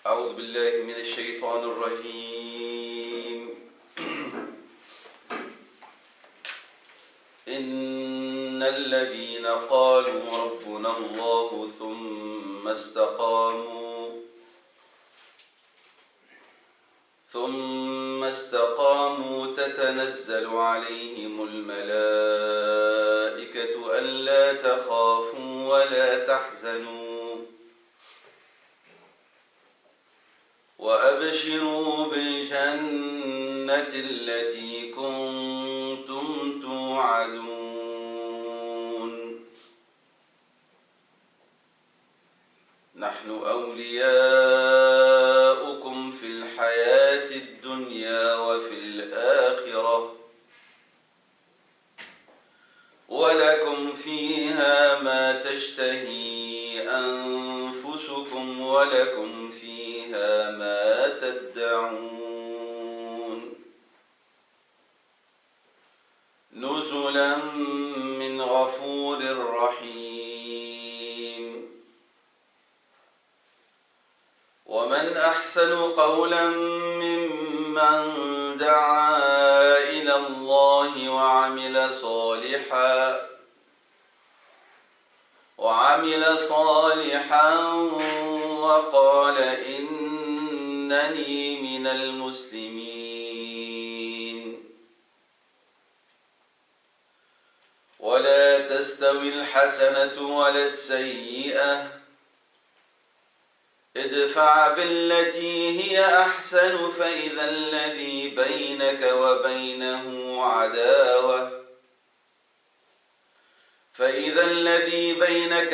أعوذ بالله من الشيطان الرجيم. إن الذين قالوا ربنا الله ثم استقاموا تتنزل عليهم الملائكة ألا تخافوا ولا تحزنوا وأبشروا بالجنة التي كنتم توعدون نحن أولياؤكم في الحياة الدنيا وفي الآخرة ولكم فيها ما تشتهي أنفسكم ولكم فيها ما تدعون نزلا من غفور رحيم. ومن أحسن قولا ممن دعا إلى الله وعمل صالحا وقال إنني من المسلمين. ولا تستوي الحسنة ولا السيئة ادفع بالتي هي أحسن فإذا الذي بينك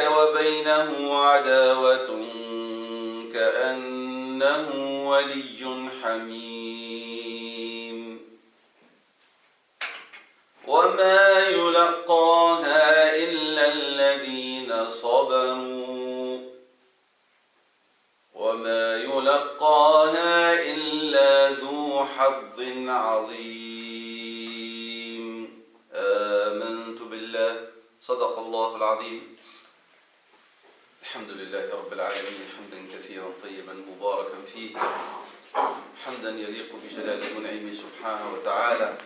وبينه عداوة كأنه ولي حميم. وما يلقاها إلا الذين صبروا وما يلقاها إلا ذو حظ عظيم. آمنت بالله صدق الله العظيم. الحمد لله رب العالمين حمدا كثيرا طيبا مباركا فيه حمدا يليق بجلاله ونعمه سبحانه وتعالى.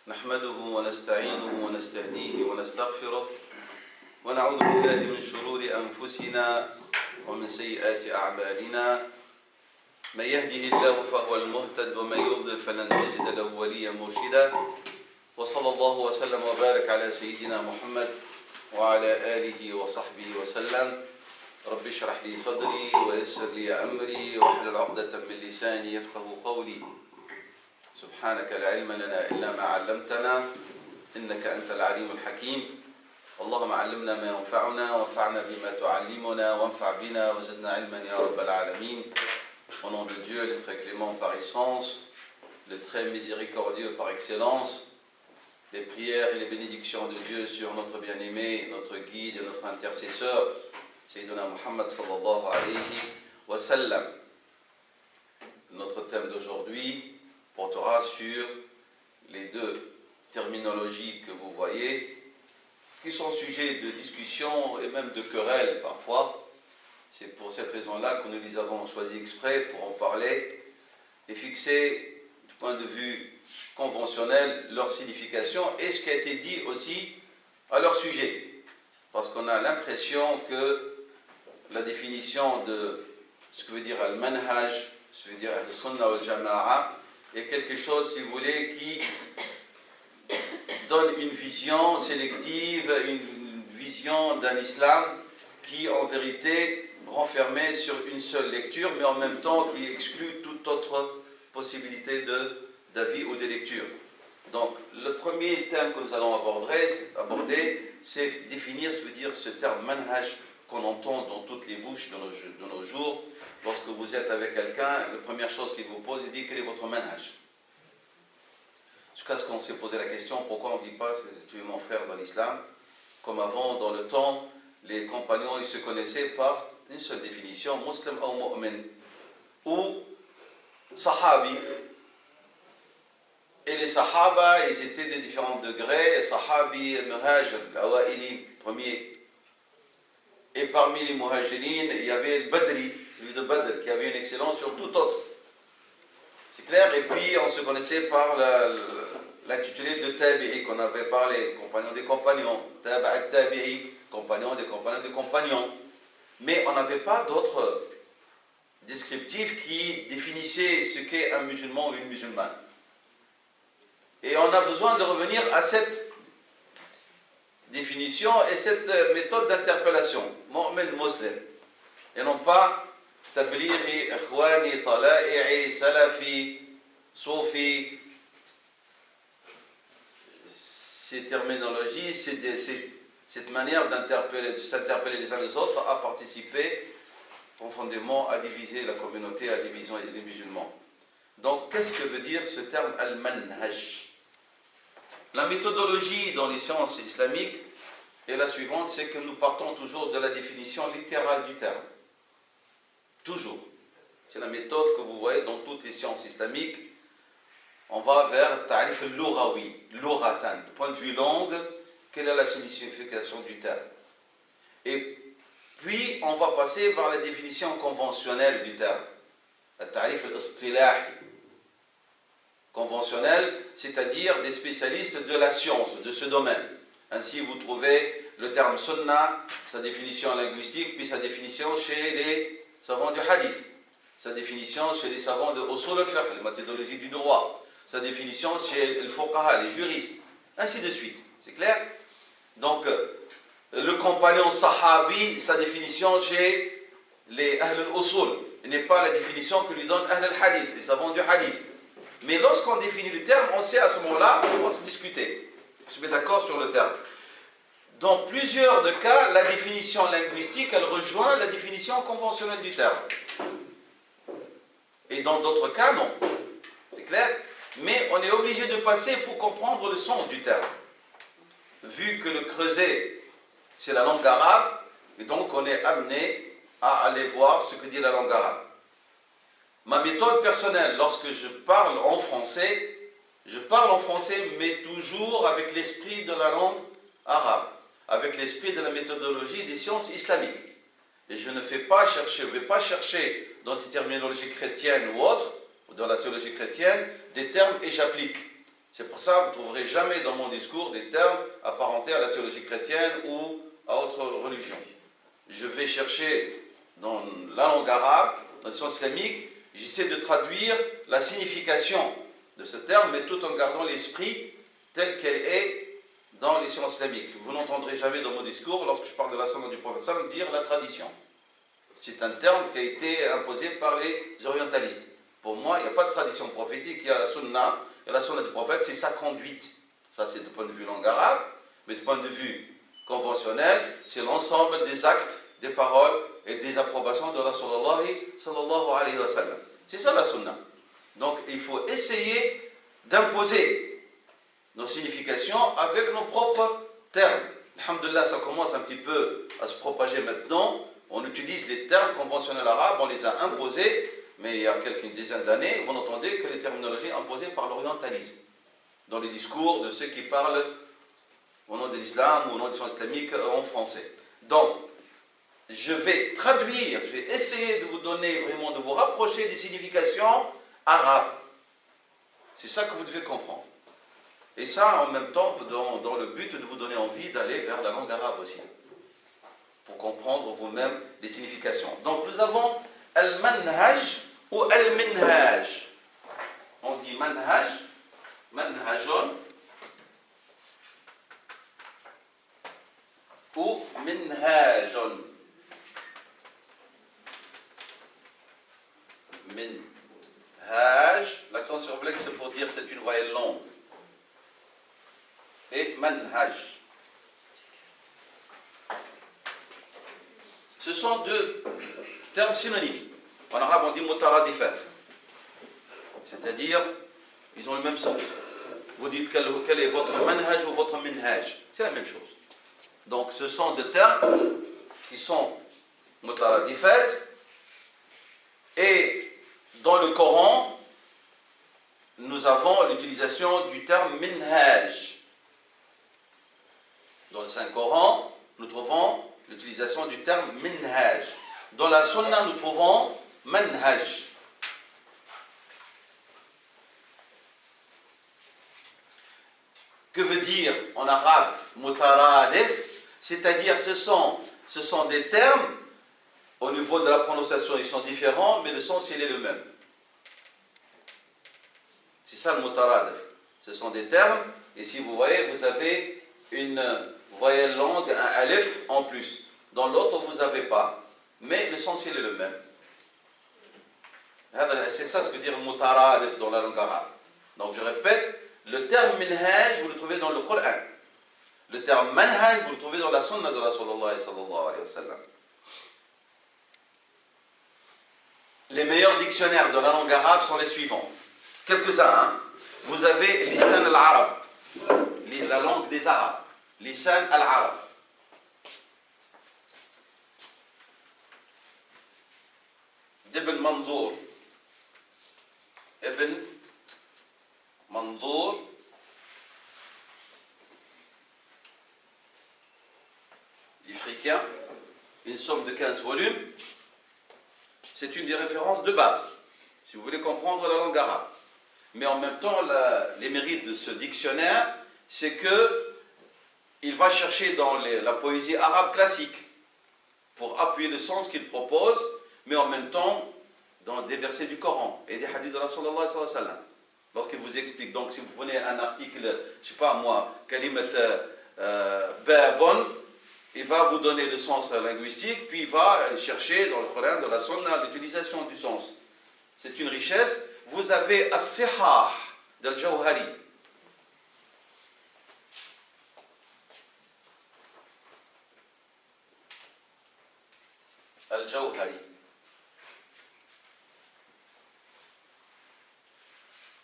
نحمده ونستعينه ونستهديه ونستغفره ونعوذ بالله من شرور أنفسنا ومن سيئات أعمالنا. من يهده الله فهو المهتد ومن يضلل فلن تجد له وليا مرشدا. وصلى الله وسلم وبارك على سيدنا محمد وعلى آله وصحبه وسلم. رب اشرح لي صدري ويسر لي أمري واحلل عقدة من لساني يفقه قولي. سبحانك لا علم لنا إلا ما علمتنا إنك أنت العليم الحكيم. اللهم علمنا ما ينفعنا وانفعنا بما تعلمنا وانفع بنا وزدنا علما يا رب العالمين. Au nom de Dieu, le très clément par essence, le très miséricordieux par excellence, les prières et les bénédictions de Dieu sur notre bien-aimé, notre guide et notre intercesseur, Sayyidina Muhammad sallallahu alayhi wa sallam. Notre thème d'aujourd'hui portera sur les deux terminologies que vous voyez, qui sont sujets de discussion et même de querelle parfois. C'est pour cette raison-là que nous les avons choisis exprès pour en parler et fixer du point de vue conventionnel leur signification et ce qui a été dit aussi à leur sujet. Parce qu'on a l'impression que la définition de ce que veut dire al-manhaj, ce que veut dire al-sunnah wal-jama'a, est quelque chose, si vous voulez, qui donne une vision sélective, une vision d'un islam qui en vérité renfermé sur une seule lecture, mais en même temps qui exclut toute autre possibilité d'avis ou de lecture. Donc le premier thème que nous allons aborder, c'est définir ce que veut dire ce terme manhaj qu'on entend dans toutes les bouches de nos jours. Lorsque vous êtes avec quelqu'un, la première chose qu'il vous pose, il dit quel est votre manhaj. Jusqu'à ce qu'on s'est posé la question, pourquoi on ne dit pas tu es mon frère dans l'islam, comme avant dans le temps, les compagnons ils se connaissaient par une seule définition, muslim ou mu'min, ou sahabi. Et les sahaba, ils étaient de différents degrés, sahabi, muhajir, l'awa'ili, premier. Et parmi les muhajirines, il y avait le Badri, celui de Badr, qui avait une excellence sur tout autre. C'est clair. Et puis on se connaissait par l'intitulé de Tabi'i qu'on avait parlé, compagnon des compagnons, Taba'a Tabi'i, compagnon des compagnons des compagnons. Mais on n'avait pas d'autres descriptifs qui définissaient ce qu'est un musulman ou une musulmane. Et on a besoin de revenir à cette définition et cette méthode d'interpellation, mu'min muslim, et non pas tablighi, ikhwani, tala'i, salafi, soufi. Ces terminologies, cette manière de s'interpeller les uns les autres a participé profondément à diviser la communauté, à la division des musulmans. Donc, qu'est-ce que veut dire ce terme al-manhaj? La méthodologie dans les sciences islamiques est la suivante, c'est que nous partons toujours de la définition littérale du terme. Toujours. C'est la méthode que vous voyez dans toutes les sciences islamiques. On va vers ta'rif al-lughawi, lughatan. Du point de vue langue, quelle est la signification du terme? Et puis, on va passer vers la définition conventionnelle du terme. Ta'rif al-istilahi. Conventionnel, c'est-à-dire des spécialistes de la science, de ce domaine. Ainsi, vous trouvez le terme sunnah, sa définition linguistique, puis sa définition chez les savants du hadith, sa définition chez les savants de usul al-fiqh, les méthodologies du droit, sa définition chez les fuqaha, les juristes, ainsi de suite. C'est clair? Donc, le compagnon sahabi, sa définition chez les ahl al-usul, n'est pas la définition que lui donne ahl al-hadith, les savants du hadith. Mais lorsqu'on définit le terme, on sait à ce moment-là, on va se discuter. On se met d'accord sur le terme. Dans plusieurs de cas, la définition linguistique, elle rejoint la définition conventionnelle du terme. Et dans d'autres cas, non. C'est clair? Mais on est obligé de passer pour comprendre le sens du terme. Vu que le creuset, c'est la langue arabe, et donc on est amené à aller voir ce que dit la langue arabe. Ma méthode personnelle, lorsque je parle en français, mais toujours avec l'esprit de la langue arabe, avec l'esprit de la méthodologie des sciences islamiques. Et je ne vais pas chercher dans des terminologies chrétiennes ou autres, ou dans la théologie chrétienne, des termes et j'applique. C'est pour ça que vous ne trouverez jamais dans mon discours des termes apparentés à la théologie chrétienne ou à autre religion. Je vais chercher dans la langue arabe, dans les sciences islamiques, j'essaie de traduire la signification de ce terme, mais tout en gardant l'esprit tel qu'elle est dans les sciences islamiques. Vous n'entendrez jamais dans mon discours, lorsque je parle de la sunna du prophète sallam, dire la tradition. C'est un terme qui a été imposé par les orientalistes. Pour moi, il n'y a pas de tradition prophétique, il y a la sunna, et la sunna du prophète, c'est sa conduite. Ça, c'est du point de vue langue arabe, mais du point de vue conventionnel, c'est l'ensemble des actes, des paroles et des approbations de Rasulullah sallallahu alayhi wa sallam. C'est ça la sunna. Donc il faut essayer d'imposer nos significations avec nos propres termes. Alhamdulillah, ça commence un petit peu à se propager maintenant. On utilise les termes conventionnels arabes, on les a imposés, mais il y a quelques dizaines d'années, vous n'entendez que les terminologies imposées par l'orientalisme. Dans les discours de ceux qui parlent au nom de l'islam ou au nom des sciences islamiques en français. Donc, je vais traduire, je vais essayer de vous donner vraiment, de vous rapprocher des significations arabes. C'est ça que vous devez comprendre. Et ça, en même temps, dans le but de vous donner envie d'aller vers la langue arabe aussi. Pour comprendre vous-même les significations. Donc, nous avons al-manhaj ou al-minhaj. On dit manhaj, manhajon, ou minhajon. Minhaj, l'accent circonflexe c'est pour dire c'est une voyelle longue. Et manhaj. Ce sont deux termes synonymes. En arabe on dit mutaradifat. C'est-à-dire, ils ont le même sens. Vous dites quel est votre manhaj ou votre minhaj. C'est la même chose. Donc ce sont deux termes qui sont mutaradifat. Et dans le Coran, nous avons l'utilisation du terme minhaj. Dans le Saint-Coran, nous trouvons l'utilisation du terme minhaj. Dans la sunna, nous trouvons manhaj. Que veut dire en arabe mutaradif? C'est-à-dire ce sont des termes, au niveau de la prononciation ils sont différents, mais le sens il est le même. C'est ça le mutaradif. Ce sont des termes, et si vous voyez, vous avez une voyelle longue, un alif en plus. Dans l'autre, vous n'avez pas, mais le sens il est le même. C'est ça ce que veut dire mutaradif dans la langue arabe. Donc je répète, le terme minhaj, vous le trouvez dans le Coran. Le terme manhaj, vous le trouvez dans la sunna de Rasulullah sallallahu alayhi wa sallam. Les meilleurs dictionnaires de la langue arabe sont les suivants. Quelques-uns, hein. Vous avez Lisan al-Arab, la langue des Arabes. Lisan al-Arab. Ibn Manzour. Ibn Manzour. Africain, une somme de 15 volumes. C'est une des références de base, si vous voulez comprendre la langue arabe. Mais en même temps, les mérites de ce dictionnaire, c'est qu'il va chercher dans la poésie arabe classique pour appuyer le sens qu'il propose, mais en même temps dans des versets du Coran et des hadiths de Rasulullah sallallahu alayhi wa sallam. Lorsqu'il vous explique, donc si vous prenez un article, je ne sais pas moi, kalimat babon, il va vous donner le sens linguistique, puis il va chercher dans le Coran, dans la sunna, l'utilisation du sens. C'est une richesse. Vous avez As-Sihah d'Al-Jawhari. Al-Jawhari.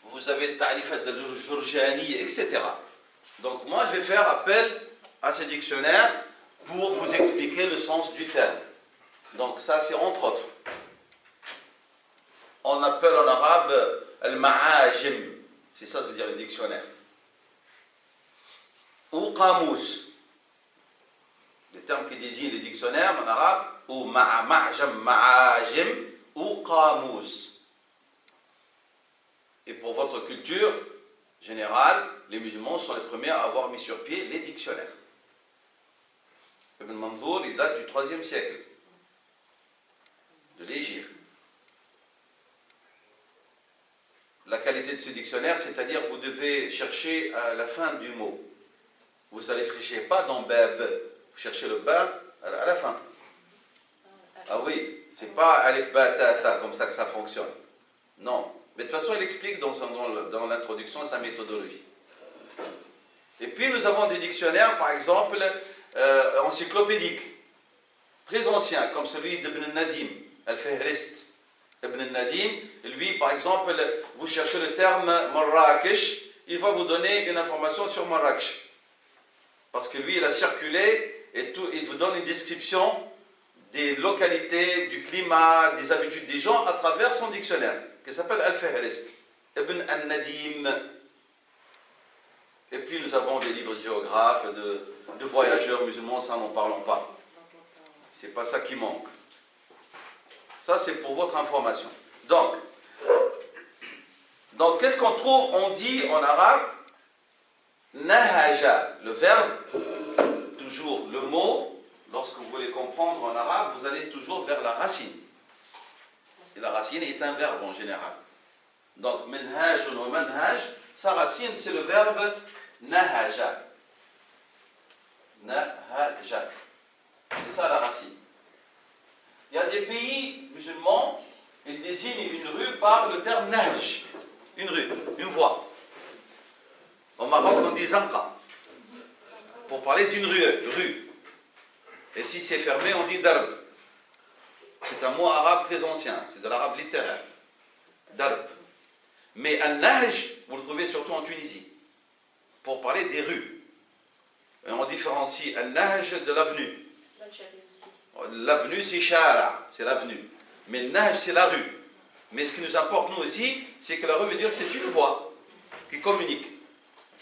Vous avez Ta'rifat d'Al-Jurjani, etc. Donc moi, je vais faire appel à ces dictionnaires pour vous expliquer le sens du terme. Donc ça, c'est entre autres. On appelle en arabe al-ma'ajim. C'est ça, ça veut dire le dictionnaire. Ou qamous. Les termes qui désignent les dictionnaires en arabe, ou ma'ajam, ma'ajim, ou qamous. Et pour votre culture générale, les musulmans sont les premiers à avoir mis sur pied les dictionnaires. Ibn Manzour, il date du 3e siècle, de l'Égypte. La qualité de ce dictionnaire, c'est-à-dire vous devez chercher à la fin du mot. Vous ne cherchez pas dans bab, vous cherchez le bab à la fin. Ah oui, c'est pas alif ba ta tha comme ça que ça fonctionne. Non, mais de toute façon il explique dans l'introduction sa méthodologie. Et puis nous avons des dictionnaires, par exemple, encyclopédiques, très anciens, comme celui d'Ibn Nadim, Al-Fihrist. Ibn Nadim, lui, par exemple, vous cherchez le terme Marrakech, il va vous donner une information sur Marrakech. Parce que lui, il a circulé et tout, il vous donne une description des localités, du climat, des habitudes des gens à travers son dictionnaire, qui s'appelle Al-Fihrist, Ibn Nadim. Et puis nous avons des livres de géographes, de voyageurs musulmans, ça n'en parlons pas. C'est pas ça qui manque. Ça, c'est pour votre information. Donc qu'est-ce qu'on trouve? On dit en arabe nahaja, le verbe, toujours le mot, lorsque vous voulez comprendre en arabe, vous allez toujours vers la racine. Et la racine est un verbe en général. Donc, manhajun ou manhaj, sa racine, c'est le verbe nahaja. Nahaja. C'est ça la racine. Il y a des pays musulmans, ils désignent une rue par le terme nahj. Une rue, une voie. Au Maroc, on dit zanqa. Pour parler d'une rue. Et si c'est fermé, on dit darb. C'est un mot arabe très ancien, c'est de l'arabe littéraire. Darb. Mais un nahj, vous le trouvez surtout en Tunisie. Pour parler des rues. Et on différencie un nahj de l'avenue. L'avenue, c'est shara, c'est l'avenue. Mais nahj, c'est la rue. Mais ce qui nous importe, nous aussi, c'est que la rue veut dire que c'est une voie qui communique.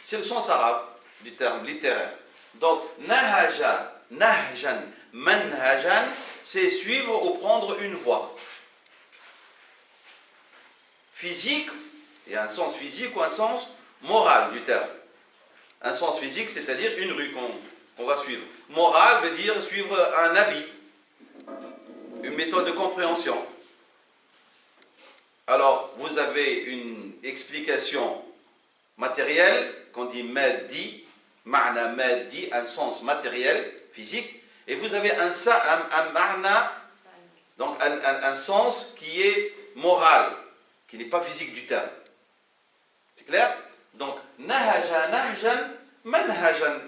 C'est le sens arabe du terme littéraire. Donc, nahaja, nahjan, manhajan, c'est suivre ou prendre une voie. Physique, il y a un sens physique ou un sens moral du terme. Un sens physique, c'est-à-dire une rue qu'on va suivre. Moral veut dire suivre un avis, une méthode de compréhension. Alors, vous avez une explication matérielle, qu'on dit maddi, ma'na maddi, un sens matériel, physique, et vous avez un ma'na, donc un sens qui est moral, qui n'est pas physique du terme. C'est clair? Donc, nahaja, nahjan, manhajan,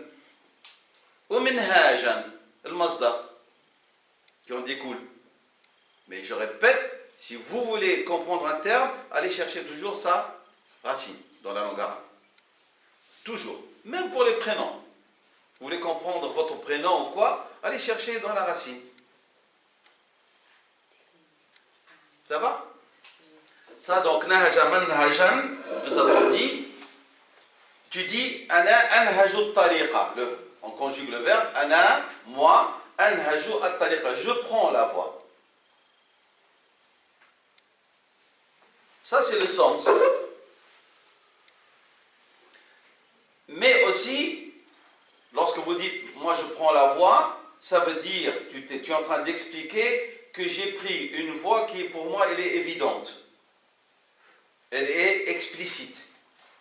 ou minhajan, le masdar, qui en découle. Mais je répète, si vous voulez comprendre un terme, allez chercher toujours sa racine dans la langue arabe. Toujours. Même pour les prénoms. Vous voulez comprendre votre prénom ou quoi, allez chercher dans la racine. Ça va? Ça donc, nahaja manhajan, nous avons dit, tu dis, ana anhaju tariqa. On conjugue le verbe, ana, moi, anhaju at-tariqa. Je prends la voie. Ça, c'est le sens. Mais aussi, lorsque vous dites, moi je prends la voie, ça veut dire, tu es en train d'expliquer que j'ai pris une voie qui, pour moi, elle est évidente. Elle est explicite.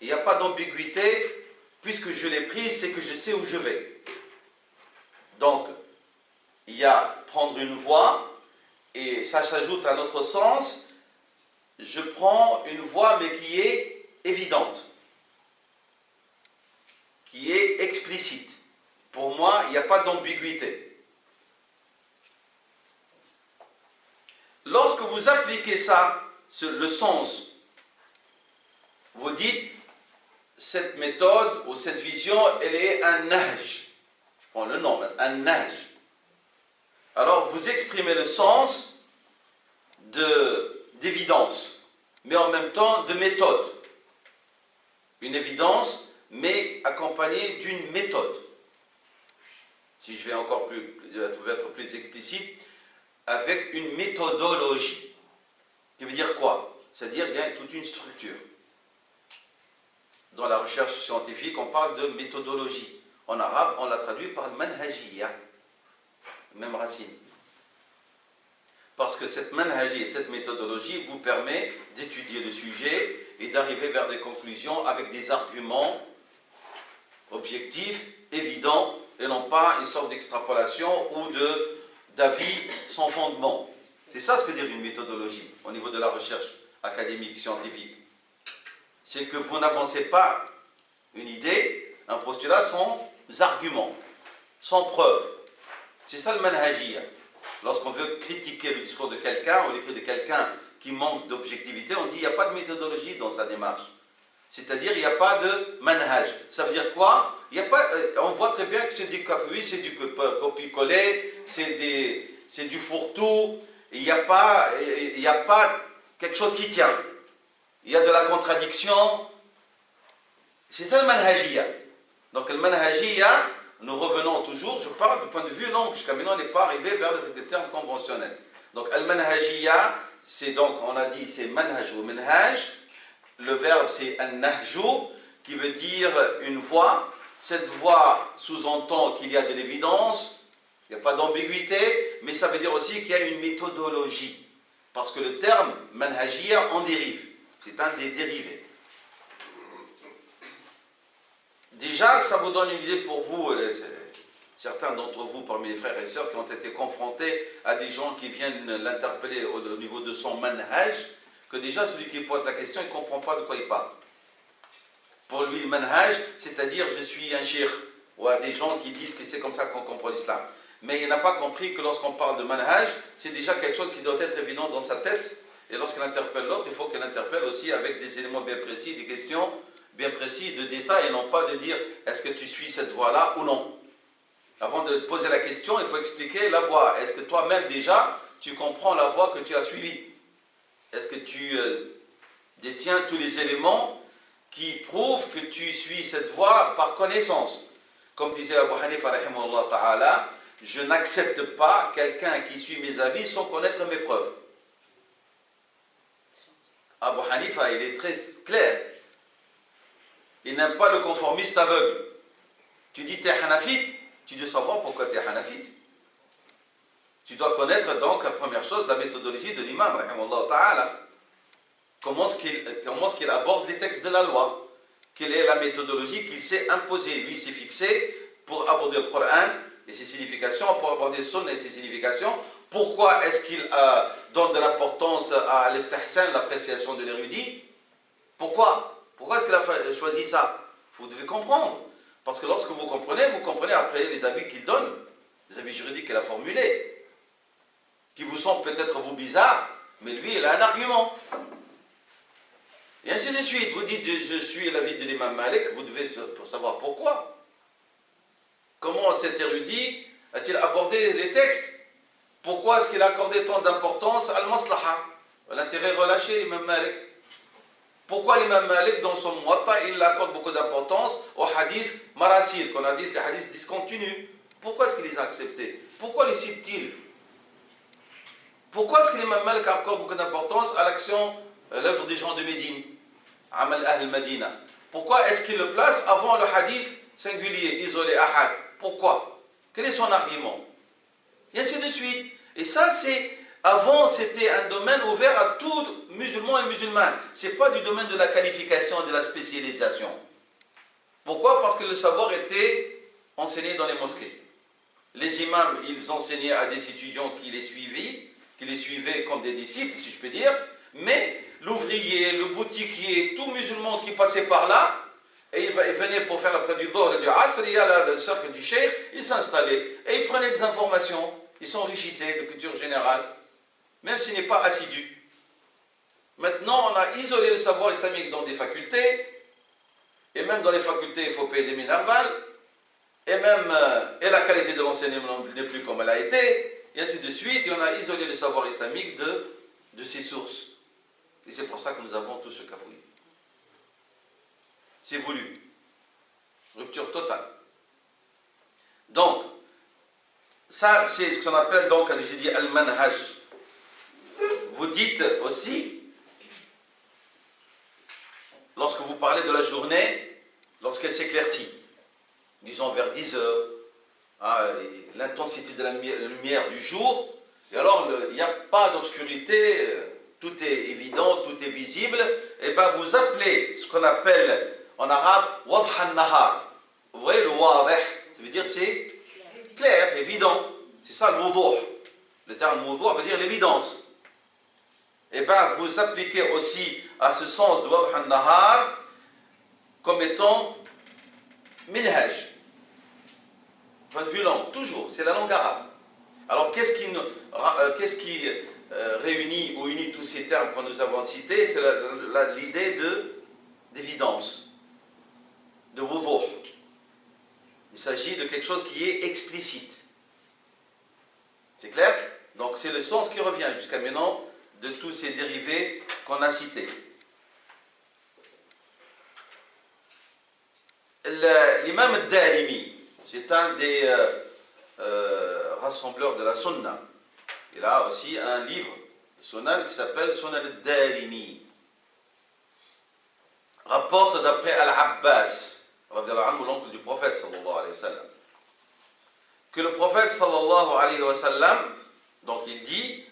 Il n'y a pas d'ambiguïté, puisque je l'ai prise, c'est que je sais où je vais. Donc, il y a prendre une voie, et ça s'ajoute à notre sens, je prends une voie, mais qui est évidente, qui est explicite. Pour moi, il n'y a pas d'ambiguïté. Lorsque vous appliquez ça, le sens, vous dites, cette méthode ou cette vision, elle est un nahj. Je prends le nom, un nahj. Alors, vous exprimez le sens d'évidence, mais en même temps de méthode. Une évidence, mais accompagnée d'une méthode. Si je vais encore être plus explicite, avec une méthodologie. Qui veut dire quoi? C'est-à-dire qu'il y a toute une structure. Dans la recherche scientifique, on parle de méthodologie. En arabe, on l'a traduit par manhajiyya, même racine. Parce que cette manhajiyya, cette méthodologie vous permet d'étudier le sujet et d'arriver vers des conclusions avec des arguments objectifs, évidents, et non pas une sorte d'extrapolation ou d'avis sans fondement. C'est ça ce que veut dire une méthodologie au niveau de la recherche académique, scientifique. C'est que vous n'avancez pas une idée, un postulat sans arguments, sans preuve. C'est ça le manhajiyya. Lorsqu'on veut critiquer le discours de quelqu'un ou l'écrit de quelqu'un qui manque d'objectivité, on dit qu'il n'y a pas de méthodologie dans sa démarche. C'est-à-dire il n'y a pas de manhaj. Ça veut dire quoi? Il y a pas, on voit très bien que c'est du cafouille, c'est du copier-coller, c'est du fourre-tout. Il n'y a pas quelque chose qui tient. Il y a de la contradiction. C'est ça le manhajiyya. Donc le manhajiyya, nous revenons toujours, je parle du point de vue langue, jusqu'à maintenant on n'est pas arrivé vers les termes conventionnels. Donc al manhajiyya, c'est donc, on a dit, c'est manhaj ou manhaj. Le verbe c'est an-nahju, qui veut dire une voie. Cette voie sous-entend qu'il y a de l'évidence, il n'y a pas d'ambiguïté, mais ça veut dire aussi qu'il y a une méthodologie. Parce que le terme manhajiyya en dérive. C'est un des dérivés. Déjà, ça vous donne une idée pour vous, certains d'entre vous parmi les frères et sœurs qui ont été confrontés à des gens qui viennent l'interpeller au niveau de son manhaj, que déjà celui qui pose la question, il ne comprend pas de quoi il parle. Pour lui, le manhaj, c'est-à-dire je suis un shir, ou à des gens qui disent que c'est comme ça qu'on comprend l'islam. Mais il n'a pas compris que lorsqu'on parle de manhaj, c'est déjà quelque chose qui doit être évident dans sa tête. Et lorsqu'il interpelle l'autre, il faut qu'il interpelle aussi avec des éléments bien précis, des questions bien précises, de détails, et non pas de dire est-ce que tu suis cette voie-là ou non. Avant de poser la question, il faut expliquer la voie. Est-ce que toi-même déjà, tu comprends la voie que tu as suivie? Est-ce que tu détiens tous les éléments qui prouvent que tu suis cette voie par connaissance? Comme disait Abu Hanifa, rahimahullah ta'ala, je n'accepte pas quelqu'un qui suit mes avis sans connaître mes preuves. Abu Hanifa, il est très clair. Il n'aime pas le conformiste aveugle. Tu dis tu es hanafite, tu dois savoir pourquoi tu es hanafite. Tu dois connaître donc, la première chose, la méthodologie de l'imam, rahimahullah ta'ala. Comment est-ce qu'il aborde les textes de la loi? Quelle est la méthodologie qu'il s'est imposée? Lui, s'est fixé pour aborder le Coran et ses significations, pour aborder le Sunna et ses significations. Pourquoi est-ce qu'il donne de l'importance à l'istihsan, l'appréciation de l'érudit? Pourquoi est-ce qu'il a choisi ça? Vous devez comprendre. Parce que lorsque vous comprenez après les avis qu'il donne, les avis juridiques qu'il a formulés, qui vous semblent peut-être vous bizarres, mais lui, il a un argument. Et ainsi de suite. Vous dites, je suis l'avis de l'imam Malik, vous devez savoir pourquoi. Comment cet érudit a-t-il abordé les textes? Pourquoi est-ce qu'il a accordé tant d'importance à al-maslaha, à l'intérêt relâché, l'imam Malik? Pourquoi l'imam Malik, dans son Muwatta, il accorde beaucoup d'importance aux hadiths marasil, qu'on a dit les hadiths discontinus? Pourquoi est-ce qu'il les a acceptés? Pourquoi les cite-t-il? Pourquoi est-ce que l'imam Malik accorde beaucoup d'importance à l'action, l'œuvre des gens de Médine, Amal Ahl Madina? Pourquoi est-ce qu'il le place avant le hadith singulier, isolé, ahad? Pourquoi? Quel est son argument? Et ainsi de suite. Et ça, avant, c'était un domaine ouvert à tout musulman et musulmane. Ce n'est pas du domaine de la qualification et de la spécialisation. Pourquoi? Parce que le savoir était enseigné dans les mosquées. Les imams, ils enseignaient à des étudiants qui les suivaient comme des disciples, si je peux dire. Mais l'ouvrier, le boutiquier, tout musulman qui passait par là, et il venait pour faire la prière du Dhuhr et du Asr, il y a le cercle du cheikh, il s'installait. Et il prenait des informations, il s'enrichissait de culture générale, même s'il n'est pas assidu. Maintenant, on a isolé le savoir islamique dans des facultés, et même dans les facultés, il faut payer des minervales, et la qualité de l'enseignement n'est plus comme elle a été, et ainsi de suite, et on a isolé le savoir islamique de ses sources. Et c'est pour ça que nous avons tout ce cafouillis. C'est voulu. Rupture totale. Donc, ça, c'est ce qu'on appelle donc, j'ai dit, al-manhaj. Vous dites aussi, lorsque vous parlez de la journée, lorsqu'elle s'éclaircit, disons vers 10 heures, l'intensité de la lumière du jour, et alors il n'y a pas d'obscurité, tout est évident, tout est visible, et bien vous appelez ce qu'on appelle en arabe wadh an-nahar. Vous voyez le wadh, ça veut dire c'est clair, évident. C'est ça le wuduh. Le terme wuduh veut dire l'évidence. Et bien vous appliquez aussi à ce sens de wadh an-nahar comme étant minhaj. Point de vue langue, toujours, c'est la langue arabe. Alors qu'est-ce qui réunit ou unit tous ces termes que nous avons cités? C'est l'idée d'évidence, de wuduh. Il s'agit de quelque chose qui est explicite. C'est clair? Donc c'est le sens qui revient jusqu'à maintenant de tous ces dérivés qu'on a cités. L'imam al-Darimi, c'est un des rassembleurs de la Sunna. Il a aussi un livre de Sunan qui s'appelle Sunan al-Darimi. Rapporte d'après Al-Abbas, l'oncle du prophète sallallahu alayhi wa sallam, que le prophète sallallahu alayhi wa sallam, donc il dit,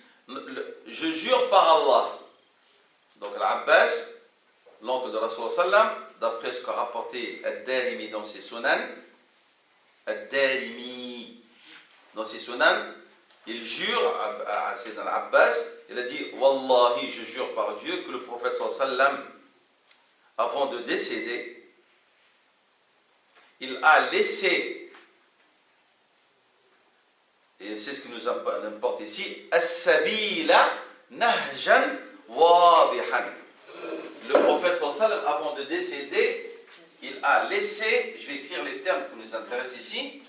je jure par Allah. Donc Al-Abbas, l'oncle de Rasul sallam, d'après ce qu'a rapporté Ad-Darimi dans ses Sunan, Ad-Darimi dans ses Sunan, il jure à Sayyidina Al-Abbas, il a dit, Wallahi, je jure par Dieu que le prophète sallallahu alayhi wa sallam, avant de décéder, il a laissé, et c'est ce qui nous importe ici, as-sabila nahjan wadihan. Le prophète sallallahu alayhi wa sallam, avant de décéder, il a laissé, je vais écrire les termes qui nous intéressent ici,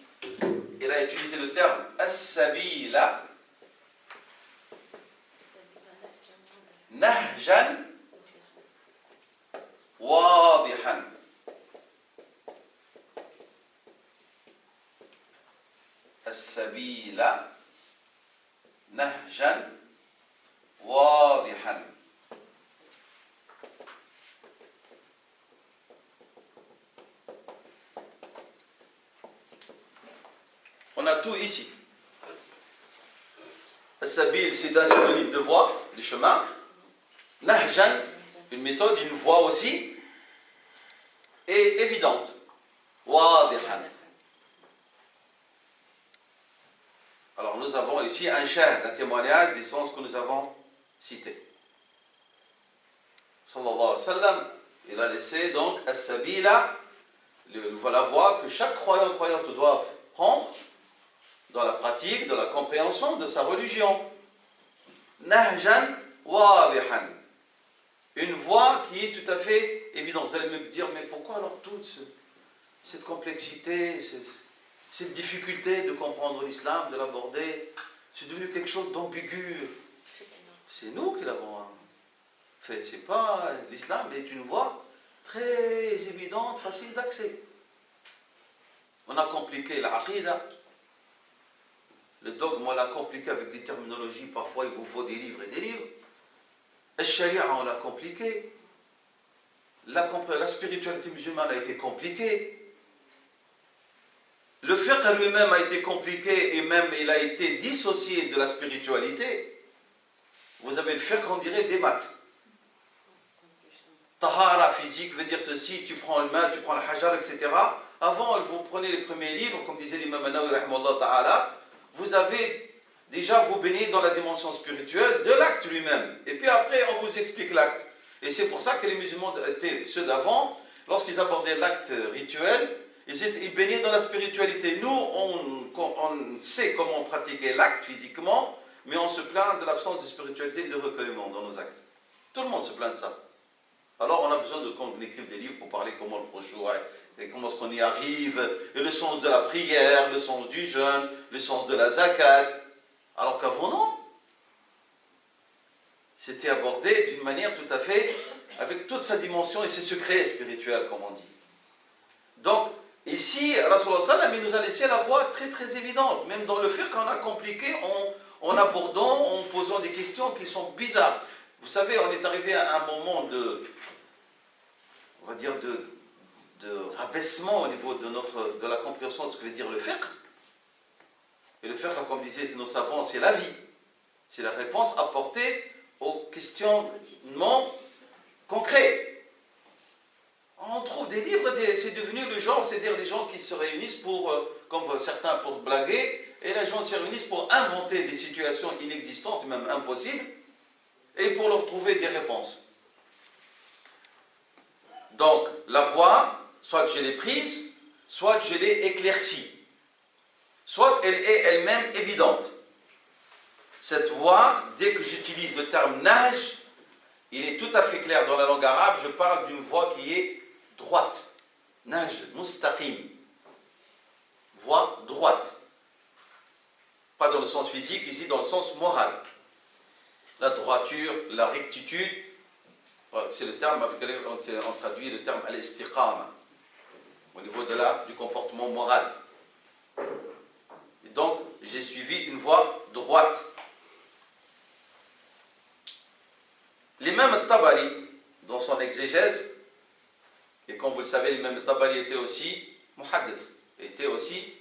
il a utilisé le terme as-sabila nahjan wadihan. السبيل نهجا واضحا. On a tout ici. As-sabil, c'est un synonyme de voie, du chemin. Nahjan, une méthode, une voie aussi, et évidente. Wadihan. Alors nous avons ici un shahd, un témoignage des sens que nous avons cités. Sallallahu alayhi wa sallam, il a laissé donc as-sabila, la voie que chaque croyant croyante doit prendre dans la pratique, dans la compréhension de sa religion. Nahjan wadihan. Une voie qui est tout à fait évidente. Vous allez me dire, mais pourquoi alors toute cette complexité, cette difficulté de comprendre l'islam, de l'aborder? C'est devenu quelque chose d'ambigu. C'est nous qui l'avons fait. C'est pas l'islam est une voie très évidente, facile d'accès. On a compliqué l'aqida. Le dogme, on l'a compliqué avec des terminologies. Parfois, il vous faut des livres et des livres. Le sharia, on l'a compliqué. La spiritualité musulmane a été compliquée. Le fiqh lui-même a été compliqué et même il a été dissocié de la spiritualité. Vous avez le fiqh, on dirait des maths. Tahara physique veut dire ceci, tu prends le main, tu prends le hajar, etc. Avant, vous prenez les premiers livres, comme disait l'imam An-Nawawi, rahimahullah ta'ala, vous avez déjà vous baignez dans la dimension spirituelle de l'acte lui-même. Et puis après, on vous explique l'acte. Et c'est pour ça que les musulmans, ceux d'avant, lorsqu'ils abordaient l'acte rituel, ils baignaient dans la spiritualité. Nous, on sait comment pratiquer l'acte physiquement, mais on se plaint de l'absence de spiritualité et de recueillement dans nos actes. Tout le monde se plaint de ça. Alors on a besoin qu'on écrive des livres pour parler comment le khushu' et comment est-ce qu'on y arrive, et le sens de la prière, le sens du jeûne, le sens de la zakat. Alors qu'avant, non. C'était abordé d'une manière tout à fait, avec toute sa dimension et ses secrets spirituels, comme on dit. Donc, ici, Rasulullah sallam, il nous a laissé la voie très très évidente. Même dans le fiqh, on a compliqué en abordant, en posant des questions qui sont bizarres. Vous savez, on est arrivé à un moment on va dire, de rabaissement au niveau de la compréhension de ce que veut dire le fiqh. Et le fiqh, comme disaient nos savants, c'est la vie. C'est la réponse apportée aux questionnements concrets. On trouve des livres, c'est devenu le genre, c'est-à-dire les gens qui se réunissent pour, comme certains pour blaguer, et les gens se réunissent pour inventer des situations inexistantes, même impossibles, et pour leur trouver des réponses. Donc, la voie, soit je l'ai prise, soit je l'ai éclaircie. Soit elle est elle-même évidente. Cette voie, dès que j'utilise le terme naj, il est tout à fait clair dans la langue arabe, je parle d'une voie qui est droite. Naj, mustaqim. Voie droite. Pas dans le sens physique, ici dans le sens moral. La droiture, la rectitude, c'est le terme avec lequel on traduit le terme al-istiqama, au niveau du comportement moral. Et donc, j'ai suivi une voie droite. L'imam al-Tabari, dans son exégèse, et comme vous le savez, l'imam al-Tabari était aussi muhaddith, était aussi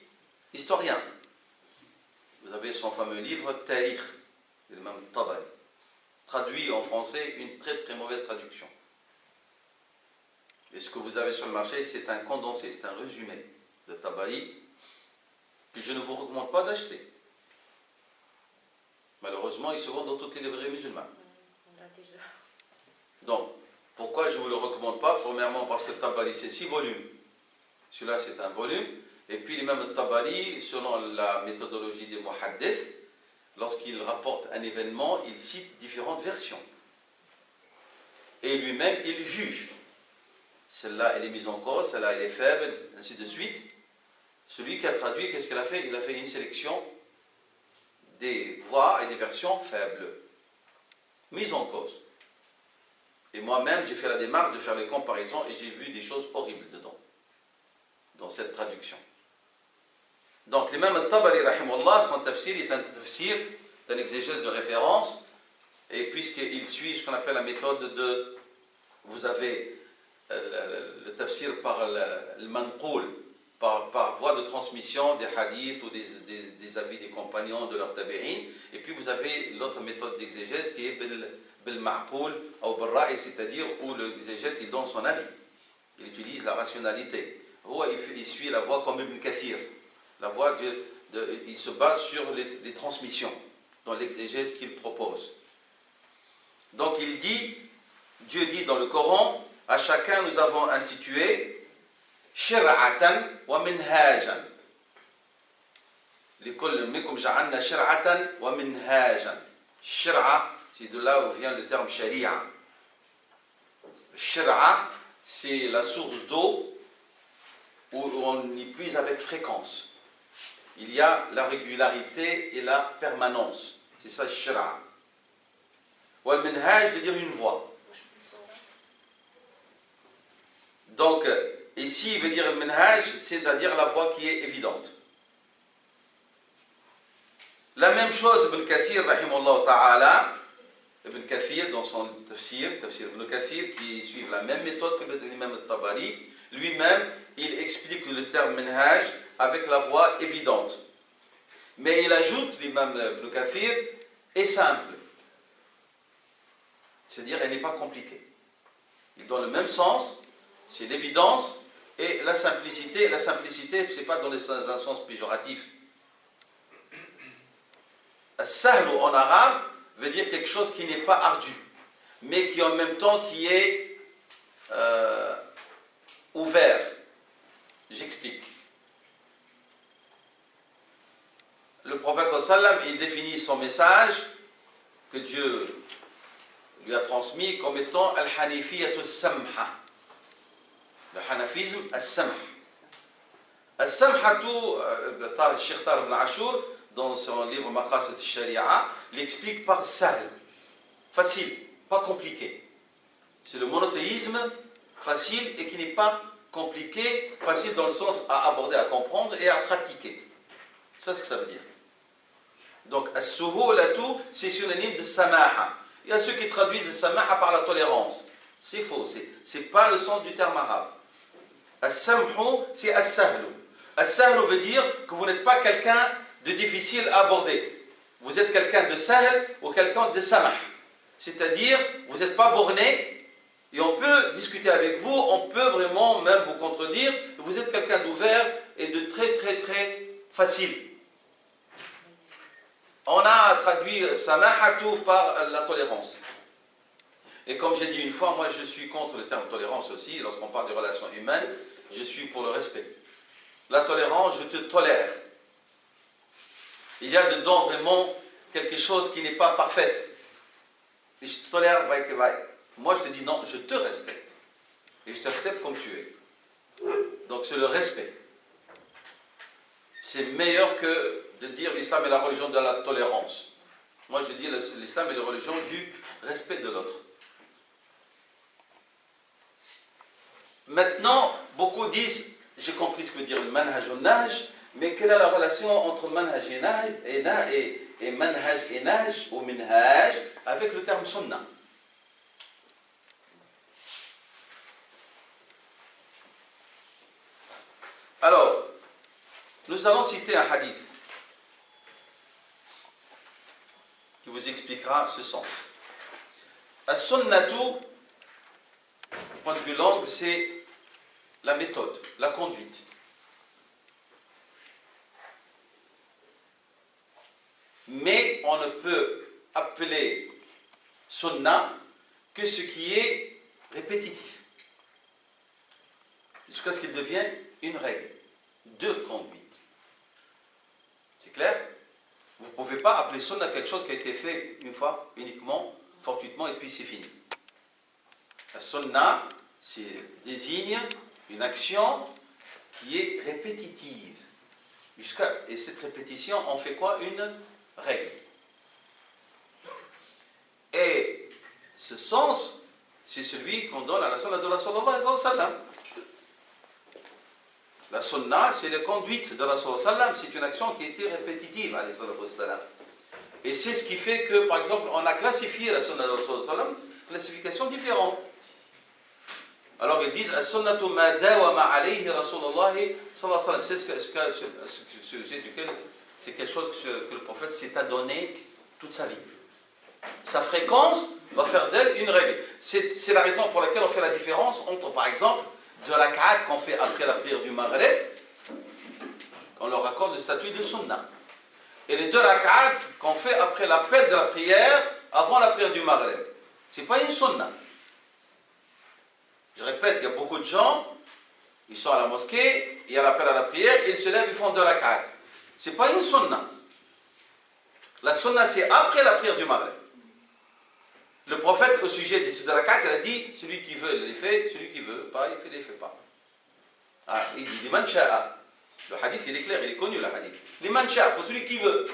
historien. Vous avez son fameux livre Tarikh, l'imam al-Tabari, traduit en français, une très très mauvaise traduction. Et ce que vous avez sur le marché, c'est un condensé, c'est un résumé de Tabari, que je ne vous recommande pas d'acheter. Malheureusement, il se vend dans toutes les librairies musulmanes. Donc, pourquoi je ne vous le recommande pas? Premièrement, parce que Tabari, c'est 6 volumes. Celui-là, c'est un volume. Et puis, l'imam Tabari, selon la méthodologie des muhaddith, lorsqu'il rapporte un événement, il cite différentes versions. Et lui-même, il juge. Celle-là, elle est mise en cause, celle-là, elle est faible, ainsi de suite. Celui qui a traduit, qu'est-ce qu'il a fait? Il a fait une sélection des voix et des versions faibles, mises en cause. Et moi-même, j'ai fait la démarche de faire les comparaisons et j'ai vu des choses horribles dedans, dans cette traduction. Donc l'imam al-Tabari, rahimahullah, son tafsir est un tafsir, d'un exégèse de référence, et puisqu'il suit ce qu'on appelle la méthode de, vous avez le tafsir par le manqoul, par voie de transmission des hadiths ou des avis des compagnons de leur tabi'in, et puis vous avez l'autre méthode d'exégèse qui est bil ma'qoul ou bil ra'i, c'est-à-dire où l'exégète il donne son avis, il utilise la rationalité. Il suit la voie comme Ibn Kathir, la voie il se base sur les transmissions dans l'exégèse qu'il propose. Donc il dit, Dieu dit dans le Coran, à chacun nous avons institué shir'atan wa minhajan. لكل منكم جعلنا شرعة ومنهاجا. Shir'a, c'est de là où vient le terme sharia. Shir'a, c'est la source d'eau où on y puise avec fréquence. Il y a la régularité et la permanence. C'est ça, shir'a. Wal minhaj veut dire une voie. Donc, ici, il veut dire le minhaj, c'est-à-dire la voie qui est évidente. La même chose, Ibn Kathir, rahimahullah ta'ala, Ibn Kathir, dans son tafsir Ibn Kathir, qui suit la même méthode que l'imam al-Tabari, lui-même, il explique le terme minhaj avec la voie évidente. Mais il ajoute, l'imam Ibn Kathir, est simple. C'est-à-dire, elle n'est pas compliquée. Il donne le même sens, c'est l'évidence et la simplicité. La simplicité, ce n'est pas dans un sens péjoratif. As-sahlu en arabe veut dire quelque chose qui n'est pas ardu, mais qui en même temps qui est ouvert. J'explique. Le prophète sallam, il définit son message que Dieu lui a transmis comme étant al-hanifiyatu samha. Le hanafisme, al-samh. Al-samhatu, Cheikh Tahir ibn Ashur, dans son livre Maqasid al-Sharia, l'explique par sahl, facile, pas compliqué. C'est le monothéisme facile et qui n'est pas compliqué, facile dans le sens à aborder, à comprendre et à pratiquer. C'est ce que ça veut dire. Donc, as-suhulatu, c'est synonyme de samaha. Il y a ceux qui traduisent samaha par la tolérance. C'est faux, c'est pas le sens du terme arabe. As-samhu, c'est as-sahlu. As-sahlu veut dire que vous n'êtes pas quelqu'un de difficile à aborder. Vous êtes quelqu'un de sahl ou quelqu'un de samah. C'est-à-dire, vous n'êtes pas borné et on peut discuter avec vous, on peut vraiment même vous contredire. Vous êtes quelqu'un d'ouvert et de très très très facile. On a traduit samahatu par la tolérance. Et comme j'ai dit une fois, moi je suis contre le terme tolérance aussi. Lorsqu'on parle des relations humaines, je suis pour le respect. La tolérance, je te tolère. Il y a dedans vraiment quelque chose qui n'est pas parfaite. Et je te tolère, moi je te dis non, je te respecte. Et je t'accepte comme tu es. Donc c'est le respect. C'est meilleur que de dire l'islam est la religion de la tolérance. Moi je dis l'islam est la religion du respect de l'autre. Maintenant, beaucoup disent, j'ai compris ce que veut dire le manhaj al-naj, mais quelle est la relation entre manhaj et manhaj et naj ou minhaj avec le terme sunnah? Alors, nous allons citer un hadith qui vous expliquera ce sens. As-sunnatu, du point de vue langue, c'est la méthode, la conduite. Mais on ne peut appeler sunnah que ce qui est répétitif, jusqu'à ce qu'il devienne une règle de conduite. C'est clair? Vous ne pouvez pas appeler sunnah quelque chose qui a été fait une fois, uniquement, fortuitement, et puis c'est fini. La sunnah, désigne une action qui est répétitive. Et cette répétition, on fait quoi? Une règle. Et ce sens, c'est celui qu'on donne à la sunna de la sallallahu alayhi wa sallam. La sunna, c'est la conduite de Rasul sallam, c'est une action qui était répétitive, alayhi sallam. Et c'est ce qui fait que, par exemple, on a classifié la sunna de Rasul sallam, classification différente. Alors ils disent as-sunnatu ma dawama alayhi Rasulullah sallallahu alayhi wa sallam. C'est sujet duquel c'est quelque chose que le prophète s'est adonné toute sa vie. Sa fréquence va faire d'elle une règle. C'est la raison pour laquelle on fait la différence entre, par exemple, de rak'at qu'on fait après la prière du Maghreb, on leur accorde le statut de sunnah. Et les 2 rak'at qu'on fait après l'appel de la prière, avant la prière du Maghreb. Ce n'est pas une sunnah. Je répète, il y a beaucoup de gens, ils sont à la mosquée, il y a l'appel à la prière, ils se lèvent, ils font 2 rak'at. Ce n'est pas une sunnah. La sunnah, c'est après la prière du Maghreb. Le prophète, au sujet des 2 rak'at, il a dit, celui qui veut les fait, celui qui veut pas, il ne les fait pas. Ah, il dit, liman sha'a. Le hadith, il est clair, il est connu, le hadith. Liman sha'a, pour celui qui veut.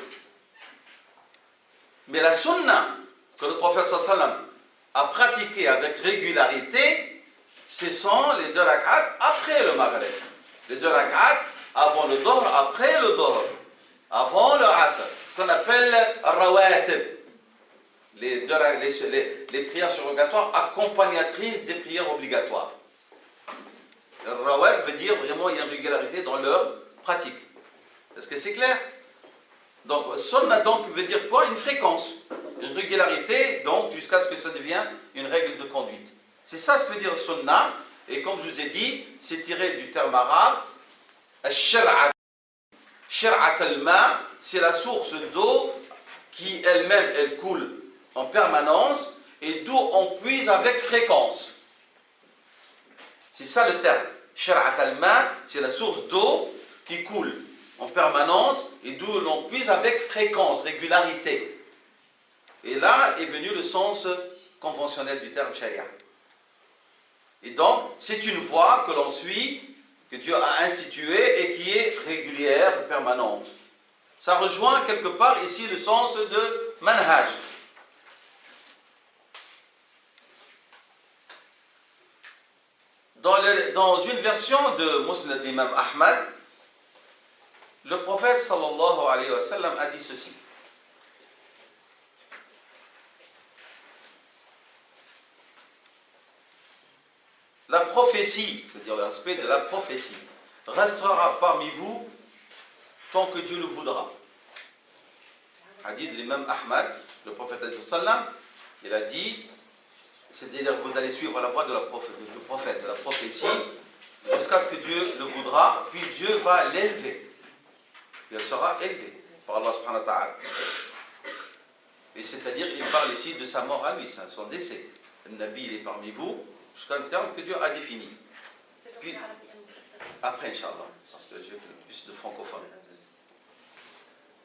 Mais la sunnah que le prophète sallallahu alayhi wa sallam a pratiquée avec régularité, ce sont les 2 rak'at après le Maghreb. Les 2 rak'at avant le Dohr, après le Dohr. Avant le Asr. Qu'on appelle rawatib. Les prières surrogatoires accompagnatrices des prières obligatoires. Rawat veut dire vraiment il y a une régularité dans leur pratique. Est-ce que c'est clair? Donc, sunnah donc veut dire quoi? Une fréquence. Une régularité, donc jusqu'à ce que ça devienne une règle de conduite. C'est ça ce que veut dire sunnah. Et comme je vous ai dit, c'est tiré du terme arabe. Al-shar'a. Shar'at al-ma, c'est la source d'eau qui elle-même, elle coule en permanence et d'où on puise avec fréquence. C'est ça le terme. Shar'at al-ma, c'est la source d'eau qui coule en permanence et d'où l'on puise avec fréquence, régularité. Et là est venu le sens conventionnel du terme sharia. Et donc, c'est une voie que l'on suit, que Dieu a instituée et qui est régulière, permanente. Ça rejoint quelque part ici le sens de manhaj. Dans une version de Musnad l'imam Ahmad, le prophète sallallahu alayhi wa sallam a dit ceci. La prophétie, c'est-à-dire l'aspect de la prophétie, restera parmi vous tant que Dieu le voudra. Hadith de l'imam Ahmad, le prophète sallam, il a dit, c'est-à-dire que vous allez suivre la voie de la prophète, de la prophétie, jusqu'à ce que Dieu le voudra, puis Dieu va l'élever. Puis elle sera élevée par Allah subhanahu wa ta'ala. Et c'est-à-dire, il parle ici de sa mort à lui, son décès. Le Nabi, il est parmi vous, jusqu'à un terme que Dieu a défini. Puis, après, Inch'Allah, parce que j'ai plus de francophones.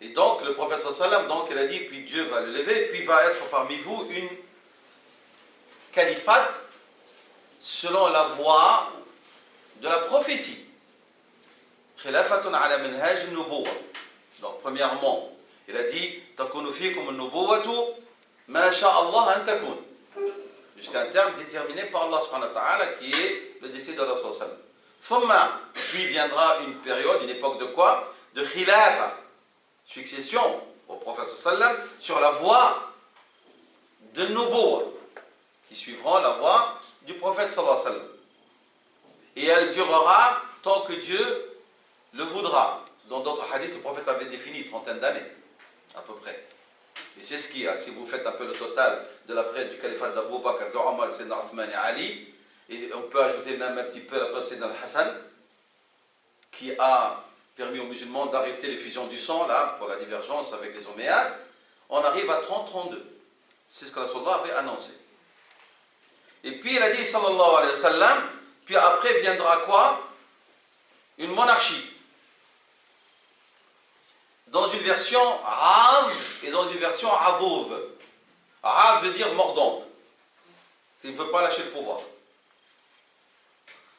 Et donc, le prophète sallam, donc, il a dit, puis Dieu va le lever, puis va être parmi vous une califate selon la voie de la prophétie. Khilafatun ala minhaj an-nubuwwa. Donc, premièrement, il a dit, takunu fikum an-nubuwwatu ma sha Allah an takun. Jusqu'à un terme déterminé par Allah subhanahu wa ta'ala qui est le décès de Rasul sallam. Thumma, puis viendra une période, une époque de quoi? De khilafa, succession au prophète sallam sur la voie de nubuwwa, qui suivront la voie du prophète sallallahu alayhi wa sallam. Et elle durera tant que Dieu le voudra. Dans d'autres hadiths, le prophète avait défini 30 d'années, à peu près. Et c'est ce qu'il y a. Si vous faites un peu le total de la période du califat d'Abu Bakr, de Omar, Sayyidina Uthman et Ali, et on peut ajouter même un petit peu la période de Sayyidina Hassan, qui a permis aux musulmans d'arrêter les fusions du sang, là, pour la divergence avec les Omeyyades, on arrive à 30-32. C'est ce que Rasulullah avait annoncé. Et puis il a dit, sallallahu alayhi wa sallam, puis après viendra quoi? Une monarchie. Dans une version Av et dans une version Avouv. Av veut dire mordante, qui ne veut pas lâcher le pouvoir.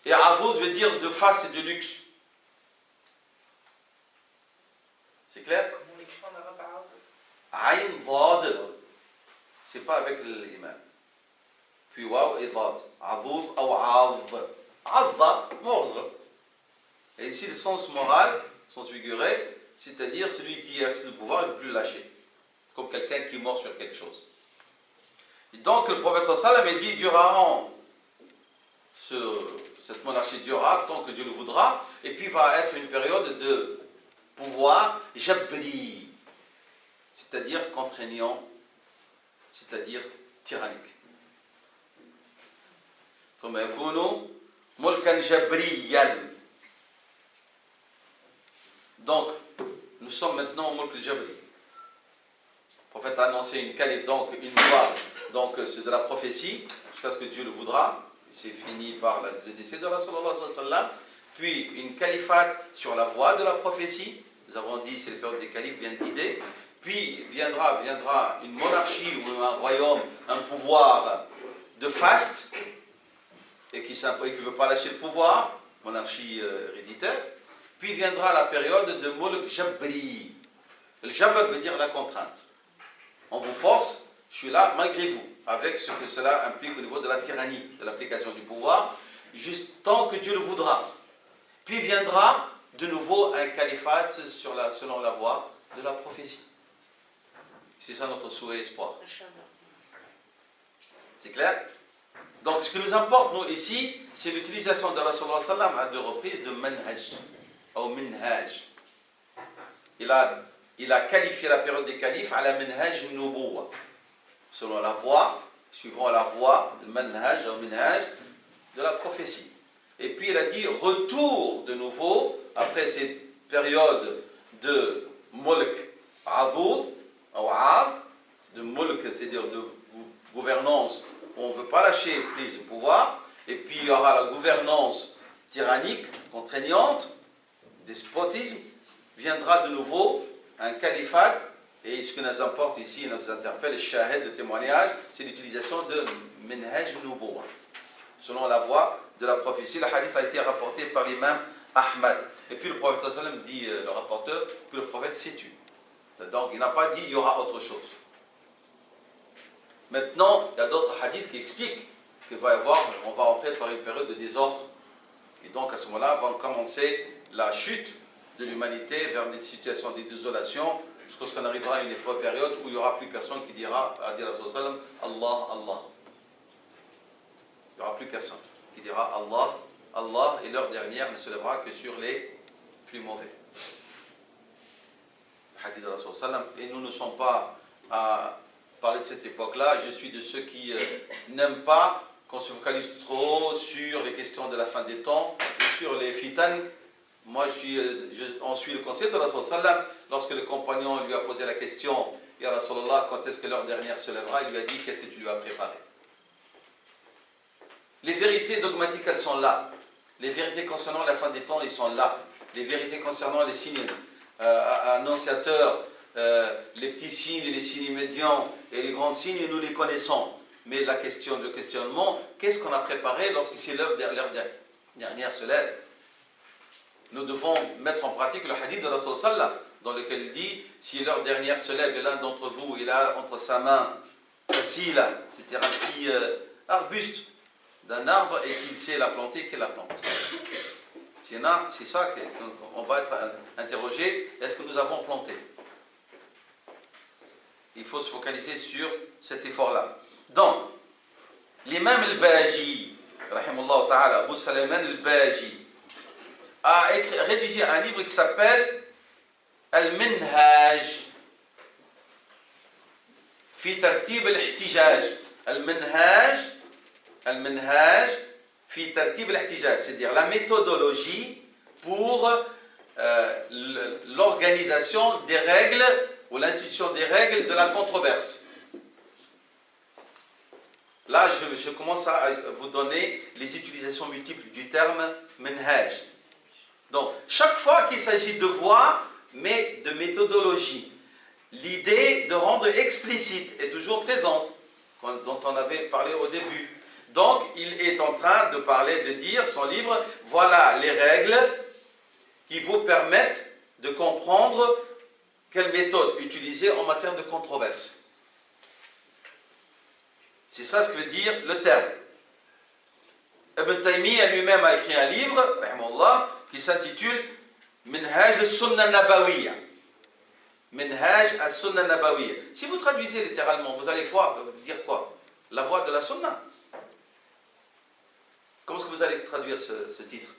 Et Avouv veut dire de face et de luxe. C'est clair? Comment on écrit en arabe? Aïn Vad. C'est pas avec l'imam. Puis Waw et Vad. Avouv ou Av. Avva, mordre. Et ici, le sens moral, sens figuré, c'est-à-dire celui qui accède au pouvoir, il ne peut plus le lâcher. Comme quelqu'un qui est mort sur quelque chose. Et donc, le prophète sallallahu alayhi wa sallam dit, durera cette monarchie durera tant que Dieu le voudra, et puis va être une période de pouvoir jabri, c'est-à-dire contraignant, c'est-à-dire tyrannique. ثم يكون ملكا جبريا. Donc, nous sommes maintenant au mulk al-jabri. Le prophète a annoncé une calife, donc une loi, donc c'est de la prophétie, jusqu'à ce que Dieu le voudra. C'est fini par le décès de Rasulullah sallallahu alayhi wa sallam. Puis une califate sur la voie de la prophétie. Nous avons dit c'est la période des califes bien guidés. Puis viendra une monarchie ou un royaume, un pouvoir de faste et qui ne veut pas lâcher le pouvoir, monarchie héréditaire. Puis viendra la période de mulk jabri. Le jabr veut dire la contrainte. On vous force, je suis là malgré vous, avec ce que cela implique au niveau de la tyrannie, de l'application du pouvoir, juste tant que Dieu le voudra. Puis viendra de nouveau un califat selon la voie de la prophétie. C'est ça notre souhait et espoir. C'est clair? Donc ce qui nous importe, nous, ici, c'est l'utilisation de Rasulullah sallam à 2 reprises de manhaj, ou minhaj. Il a qualifié la période des califes à la manhaj nubuwa, selon la voie, suivant la voie, le manhaj ou minhaj de la prophétie. Et puis il a dit retour de nouveau, après cette période de mulk avoud, ou av, de mulk, c'est-à-dire de gouvernance, où on ne veut pas lâcher prise au pouvoir, et puis il y aura la gouvernance tyrannique, contraignante, despotisme, viendra de nouveau un califat, et ce qui nous importe ici, nous interpelle, le shahid, le témoignage, c'est l'utilisation de minhaj nubuwa, selon la voie de la prophétie. Le hadith a été rapporté par l'imam Ahmad. Et puis le prophète sallallahu alayhi wa sallam dit, le rapporteur, que le prophète s'est tué. Donc il n'a pas dit il y aura autre chose. Maintenant, il y a d'autres hadiths qui expliquent qu'il va y avoir, on va entrer par une période de désordre. Et donc à ce moment-là, va commencer la chute de l'humanité vers des situations de désolation, jusqu'à ce qu'on arrivera à une période où il n'y aura plus personne qui dira, à dire à sallam, Allah, Allah. Il n'y aura plus personne qui dira Allah, Allah, et l'heure dernière ne se lèvera que sur les plus mauvais. Hadith de Rasul sallam. Et nous ne sommes pas à parler de cette époque-là. Je suis de ceux qui n'aiment pas qu'on se focalise trop sur les questions de la fin des temps, sur les fitan. Moi, on suit le conseil de Rasul sallam. Lorsque le compagnon lui a posé la question, Ya Rasulallah, quand est-ce que l'heure dernière se lèvera, il lui a dit, qu'est-ce que tu lui as préparé? Les vérités dogmatiques, elles sont là. Les vérités concernant la fin des temps, ils sont là. Les vérités concernant les signes annonciateurs, les petits signes et les signes médians et les grands signes, nous les connaissons. Mais le questionnement, qu'est-ce qu'on a préparé lorsque l'heure dernière se lève? Nous devons mettre en pratique le hadith de Rasul sallam, dans lequel il dit, si l'heure dernière se lève et l'un d'entre vous, il a entre sa main facile, c'est-à-dire un petit arbuste d'un arbre et qu'il sait la planter, qu'il la plante. C'est ça qu'on va être interrogé, est-ce que nous avons planté? Il faut se focaliser sur cet effort-là. Donc, l'imam al-Baji, rahimahullah ta'ala, Abu Salman al-Baji, a rédigé un livre qui s'appelle Al-Minhaj fi tartib al-ihtijaj. Al-Minhaj fi tartib al-ihtijaj, c'est-à-dire la méthodologie pour l'organisation des règles ou l'institution des règles de la controverse. Là, je commence à vous donner les utilisations multiples du terme minhaj. Donc, chaque fois qu'il s'agit de voie, mais de méthodologie, l'idée de rendre explicite est toujours présente, dont on avait parlé au début. Donc, il est en train de parler, de dire, son livre, voilà les règles qui vous permettent de comprendre quelle méthode utiliser en matière de controverse. C'est ça ce que veut dire le terme. Ibn Taymiyyah lui-même a écrit un livre, rahimahullah, qui s'intitule Minhaj al-Sunnah Nabawiyya. Minhaj al-Sunnah Nabawiyya. Si vous traduisez littéralement, vous allez dire quoi? La voie de la Sunna. Comment est-ce que vous allez traduire ce titre?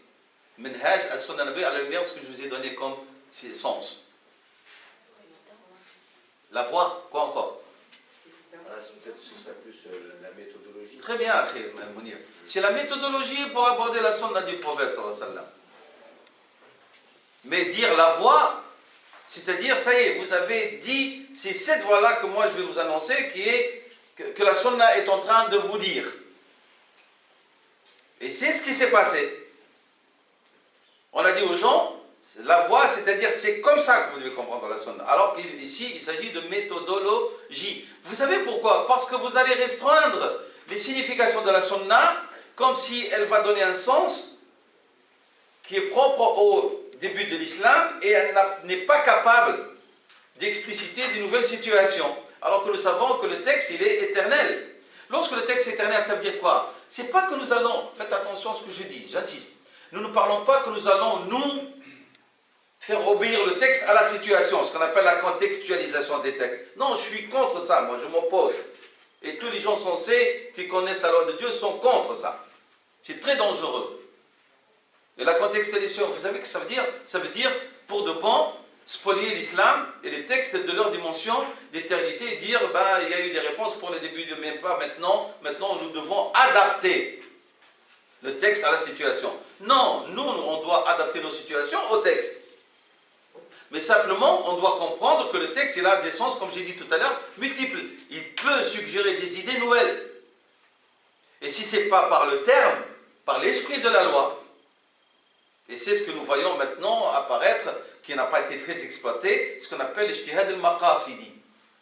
Minhaj al-Sunnah Nabawiyya, à la lumière de ce que je vous ai donné comme sens. La voie, quoi encore? Peut-être que ce serait plus la méthodologie. Très bien, Mounir. C'est la méthodologie pour aborder la sunna du prophète sallallahu alayhi wa sallam. Mais dire la voie, c'est-à-dire, ça y est, vous avez dit, c'est cette voie-là que moi je vais vous annoncer, qui est que la sunna est en train de vous dire. Et c'est ce qui s'est passé. On a dit aux gens, la voie, c'est-à-dire, c'est comme ça que vous devez comprendre la sunna. Alors qu'ici, il s'agit de méthodologie. Vous savez pourquoi? Parce que vous allez restreindre les significations de la sunna, comme si elle va donner un sens qui est propre au début de l'islam, et elle n'est pas capable d'expliciter de nouvelles situations. Alors que nous savons que le texte, il est éternel. Lorsque le texte est éternel, ça veut dire quoi? C'est pas que nous allons, faites attention à ce que je dis, j'insiste, nous ne parlons pas que nous allons, nous, faire obéir le texte à la situation, ce qu'on appelle la contextualisation des textes. Non, je suis contre ça, moi, je m'oppose. Et tous les gens sensés qui connaissent la loi de Dieu sont contre ça. C'est très dangereux. Et la contextualisation, vous savez ce que ça veut dire? Ça veut dire, pour de bon, spolier l'islam et les textes de leur dimension d'éternité et dire, il y a eu des réponses pour le début de même pas, maintenant nous devons adapter le texte à la situation. Non, nous, on doit adapter nos situations au texte. Mais simplement, on doit comprendre que le texte, il a des sens, comme j'ai dit tout à l'heure, multiples. Il peut suggérer des idées nouvelles. Et si ce n'est pas par le terme, par l'esprit de la loi, et c'est ce que nous voyons maintenant apparaître, qui n'a pas été très exploité, ce qu'on appelle l'ijtihad al-maqasidi,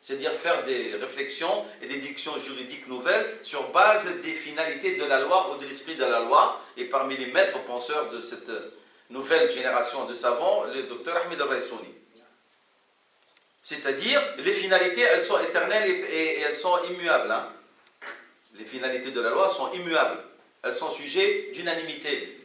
c'est-à-dire faire des réflexions et des dictions juridiques nouvelles sur base des finalités de la loi ou de l'esprit de la loi. Et parmi les maîtres penseurs de cette nouvelle génération de savants, le docteur Ahmed al-Raysouni. C'est-à-dire, les finalités, elles sont éternelles et elles sont immuables. Hein. Les finalités de la loi sont immuables. Elles sont sujets d'unanimité.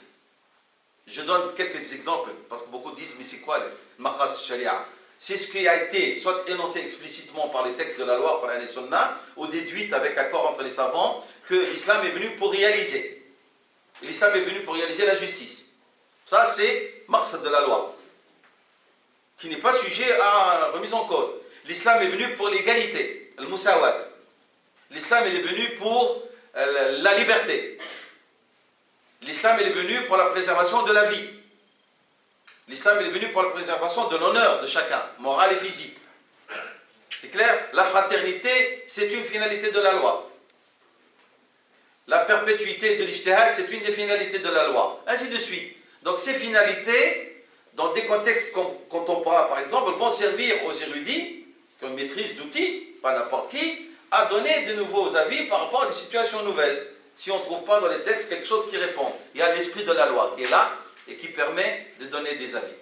Je donne quelques exemples, parce que beaucoup disent, mais c'est quoi le maqas sharia? C'est ce qui a été soit énoncé explicitement par les textes de la loi, Coran et Sunna, ou déduite avec accord entre les savants, que l'islam est venu pour réaliser. L'islam est venu pour réaliser la justice. Ça, c'est maqsad de la loi, qui n'est pas sujet à remise en cause. L'islam est venu pour l'égalité, le musawat. L'islam est venu pour la liberté. L'islam est venu pour la préservation de la vie. L'islam est venu pour la préservation de l'honneur de chacun, moral et physique. C'est clair? La fraternité, c'est une finalité de la loi. La perpétuité de l'ijtihad, c'est une des finalités de la loi. Ainsi de suite. Donc ces finalités, dans des contextes contemporains par exemple, vont servir aux érudits, qui ont une maîtrise d'outils, pas n'importe qui, à donner de nouveaux avis par rapport à des situations nouvelles. Si on ne trouve pas dans les textes quelque chose qui répond. Il y a l'esprit de la loi qui est là et qui permet de donner des avis.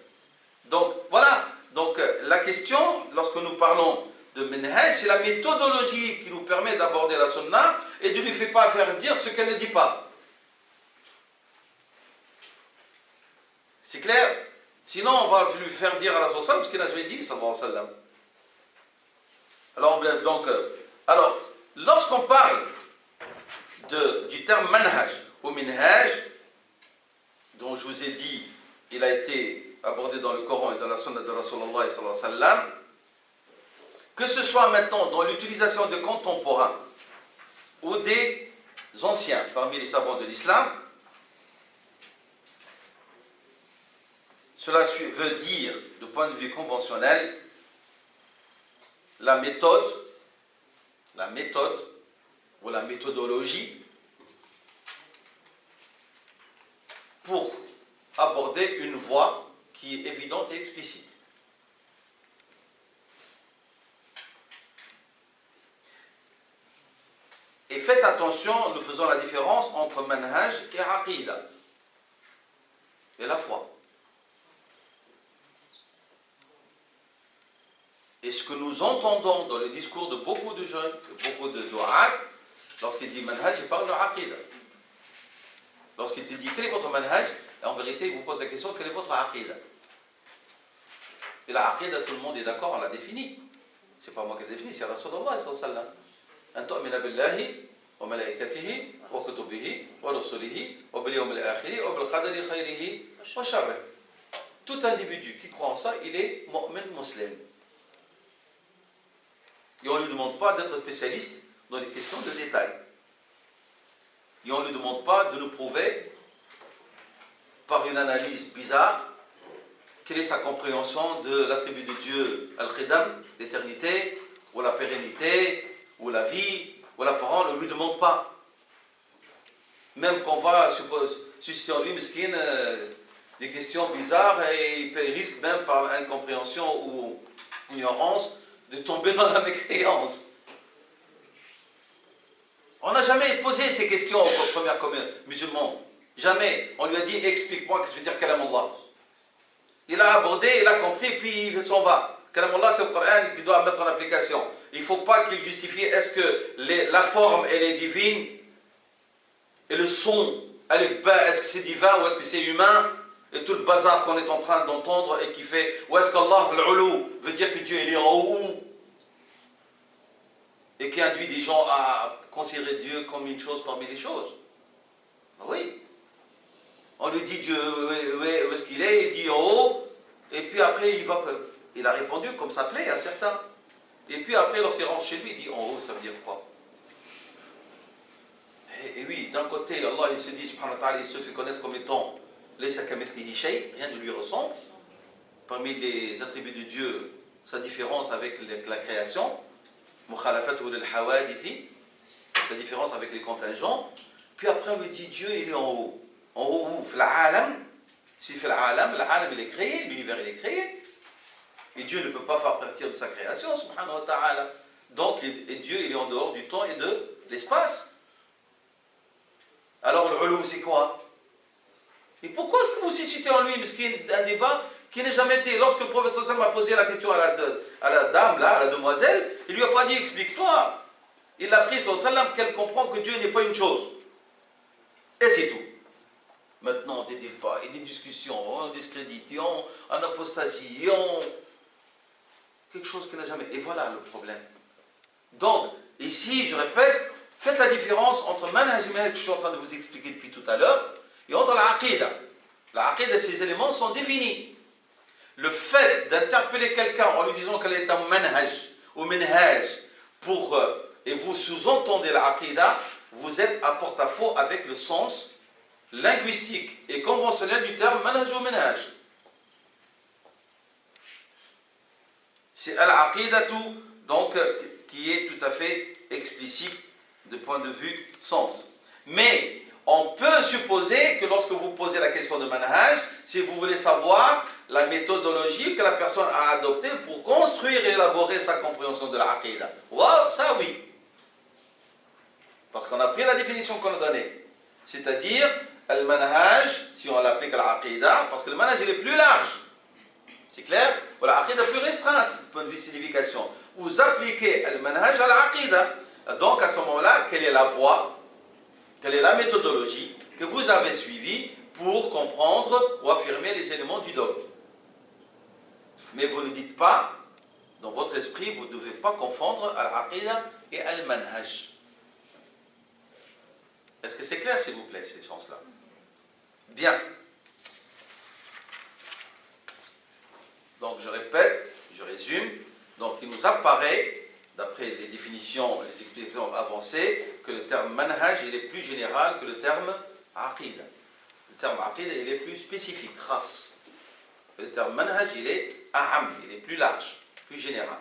Donc voilà, donc la question, lorsque nous parlons de Minhaj, c'est la méthodologie qui nous permet d'aborder la sunna et de ne lui faire pas faire dire ce qu'elle ne dit pas. C'est clair? Sinon, on va lui faire dire à la sallam ce qu'il n'a jamais dit, sallallahu alayhi wa sallam. Alors, lorsqu'on parle du terme manhaj ou minhaj, dont je vous ai dit, il a été abordé dans le Coran et dans la sunna de Rasulullah sallallahu alayhi wa sallam, que ce soit maintenant dans l'utilisation de contemporains ou des anciens parmi les savants de l'islam, cela veut dire, de point de vue conventionnel, la méthode ou la méthodologie pour aborder une voie qui est évidente et explicite. Et faites attention, nous faisons la différence entre manhaj et aqida, et la foi. Et ce que nous entendons dans le discours de beaucoup de jeunes, de beaucoup de du'at, lorsqu'il dit manhaj, il parle de aqida. Lorsqu'il te dit quel est votre manhaj, Et en vérité, il vous pose la question, quelle est votre aqidah? Et la aqidah, tout le monde est d'accord, on l'a définie. C'est pas moi qui l'ai définie, c'est Rasulullah sallallahu alayhi wa sallam. أن تؤمن بالله وملائكته وكتبه ورسله وباليوم الآخر وبالقدر خيره وشره. Tout individu qui croit en ça, il est mu'min musulman. Et on ne lui demande pas d'être spécialiste dans les questions de détail. Et on ne lui demande pas de nous prouver, par une analyse bizarre, quelle est sa compréhension de l'attribut de Dieu, Al-Khidam, l'éternité, ou la pérennité, ou la vie, ou la parole. On ne lui demande pas. Même qu'on va susciter en lui, miskin, des questions bizarres, et il risque même par incompréhension ou ignorance de tomber dans la mécréance. On n'a jamais posé ces questions aux premiers musulmans. Jamais. On lui a dit, explique-moi ce que veut dire Kalam Allah. Il a abordé, il a compris, puis il s'en va. Kalam Allah, c'est le Coran qu'il doit mettre en application. Il ne faut pas qu'il justifie, est-ce que la forme, elle est divine, et le son, est-ce que c'est divin ou est-ce que c'est humain, et tout le bazar qu'on est en train d'entendre et qui fait, ou est-ce qu'Allah, l'Ulu, veut dire que Dieu, il est en haut, et qui induit des gens à considérer Dieu comme une chose parmi les choses. Oui. On lui dit Dieu, où est-ce qu'il est? Il dit en haut, et puis après il a répondu comme ça plaît à certains. Et puis après, lorsqu'il rentre chez lui, il dit en haut, ça veut dire quoi? Et oui, d'un côté, Allah il se dit, subhanahu wa ta'ala, il se fait connaître comme étant laysa kamithlihi shay, rien ne lui ressemble. Parmi les attributs de Dieu, sa différence avec la création, mukhalafatuhu lil hawadithi, sa différence avec les contingents. Puis après, on lui dit Dieu, il est en haut. En haut où? Fil alam. Si fil alam, l'alam il est créé, l'univers il est créé. Et Dieu ne peut pas faire partir de sa création, subhanahu wa ta'ala. Donc, et Dieu, il est en dehors du temps et de l'espace. Alors, le ulou, c'est quoi? Et pourquoi est-ce que vous suscitez en lui, un débat qui n'a jamais été... Lorsque le prophète sallallahu alayhi wa sallam a posé la question à la dame, là, à la demoiselle, il lui a pas dit, explique-toi. Il a pris sallallahu alayhi wa sallam qu'elle comprend que Dieu n'est pas une chose. Et c'est tout. Maintenant, des débats et des discussions, on discrédite, on apostasie, quelque chose qui n'a jamais... Et voilà le problème. Donc, ici, je répète, faites la différence entre manhaj et manhaj que je suis en train de vous expliquer depuis tout à l'heure, et entre la aqidah. La aqidah, ces éléments sont définis. Le fait d'interpeller quelqu'un en lui disant qu'elle est un manhaj ou minhaj, et vous sous-entendez la aqidah, vous êtes à porte-à-faux avec le sens linguistique et conventionnel du terme manhaj ou minhaj. C'est al-aqidatu, donc, qui est tout à fait explicite de point de vue sens. Mais on peut supposer que lorsque vous posez la question de manhaj, si vous voulez savoir la méthodologie que la personne a adoptée pour construire et élaborer sa compréhension de la aqidah. Wow, ça oui. Parce qu'on a pris la définition qu'on a donnée. C'est-à-dire, le manhaj, si on l'applique à la aqidah, parce que le manhaj il est plus large. C'est clair? Ou la aqidah plus restreinte, du point de vue signification. Vous appliquez le manhaj à la aqidah. Donc à ce moment-là, quelle est la voie, quelle est la méthodologie que vous avez suivie pour comprendre ou affirmer les éléments du dogme. Mais vous ne dites pas, dans votre esprit, vous ne devez pas confondre al-aqidah et al-manhaj. Est-ce que c'est clair, s'il vous plaît, ces sens-là? Bien. Donc je répète, je résume. Donc il nous apparaît, d'après les définitions, les explications avancées, que le terme manhaj il est plus général que le terme aqidah. Le terme aqidah il est plus spécifique, khas. Le terme manhaj il est aham, il est plus large, plus général.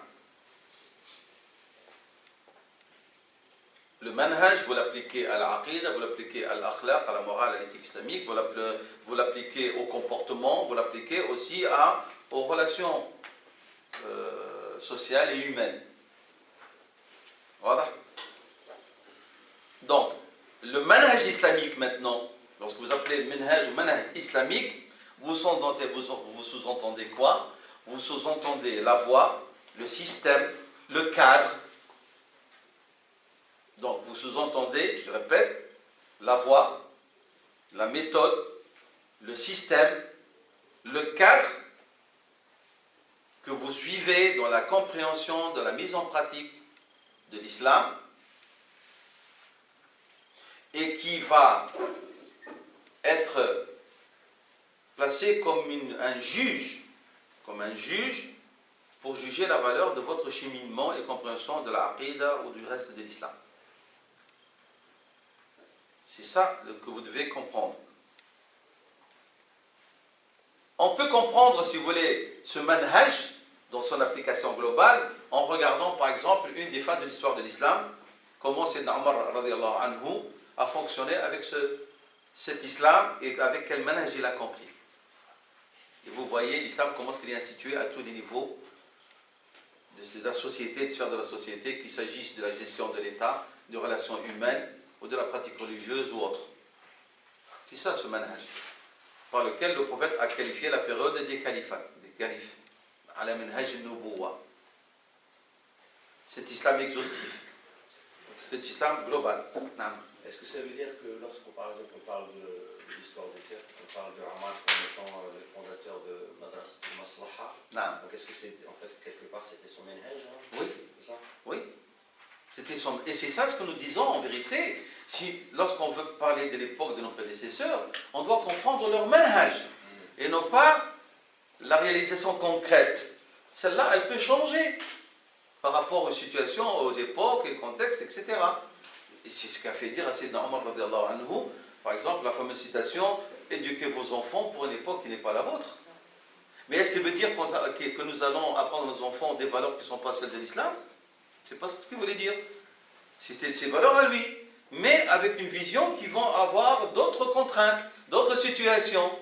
Le manhaj, vous l'appliquez à l'aqidah, vous l'appliquez à l'akhlaq, à la morale, à l'éthique islamique, vous l'appliquez au comportement, vous l'appliquez aussi aux relations sociales et humaines. Voilà. Donc, le manhaj islamique maintenant, lorsque vous appelez manhaj ou manhaj islamique, vous sous-entendez quoi? Vous sous-entendez la voie, le système, le cadre. Donc, vous sous-entendez, je répète, la voie, la méthode, le système, le cadre que vous suivez dans la compréhension de la mise en pratique de l'islam et qui va être placé comme un juge pour juger la valeur de votre cheminement et compréhension de la aqidah ou du reste de l'islam. C'est ça que vous devez comprendre. On peut comprendre, si vous voulez, ce manhaj dans son application globale en regardant par exemple une des phases de l'histoire de l'islam, comment Sayyidina Omar radiyallahu anhu a fonctionné avec cet islam et avec quel manhaj il a compris. Et vous voyez l'islam, comment est-ce qu'il est institué à tous les niveaux de la société, des sphères de la société, qu'il s'agisse de la gestion de l'État, de relations humaines ou de la pratique religieuse ou autre. C'est ça ce manhaj, par lequel le prophète a qualifié la période des califats, des califes, ala manhaj al-nubuwa. Cet islam exhaustif, cet islam global. Est-ce que ça veut dire que lorsqu'on parle de l'histoire des Turcs, on parle de Ammar comme étant le fondateur de Madras al-Maslaha, donc est-ce que c'est, en fait, quelque part, c'était son manhaj, hein? Oui. C'est ça? Oui. Et c'est ça ce que nous disons en vérité. Lorsqu'on veut parler de l'époque de nos prédécesseurs, on doit comprendre leur manhaj et non pas la réalisation concrète. Celle-là, elle peut changer par rapport aux situations, aux époques, aux contextes, etc. Et c'est ce qu'a fait dire à Sayyidina Omar radiyallahu anhu, par exemple, la fameuse citation « Éduquez vos enfants pour une époque qui n'est pas la vôtre ». Mais est-ce qu'il veut dire que nous allons apprendre à nos enfants des valeurs qui ne sont pas celles de l'islam? C'est pas ce qu'il voulait dire. C'est ses valeurs à lui, mais avec une vision qui vont avoir d'autres contraintes, d'autres situations.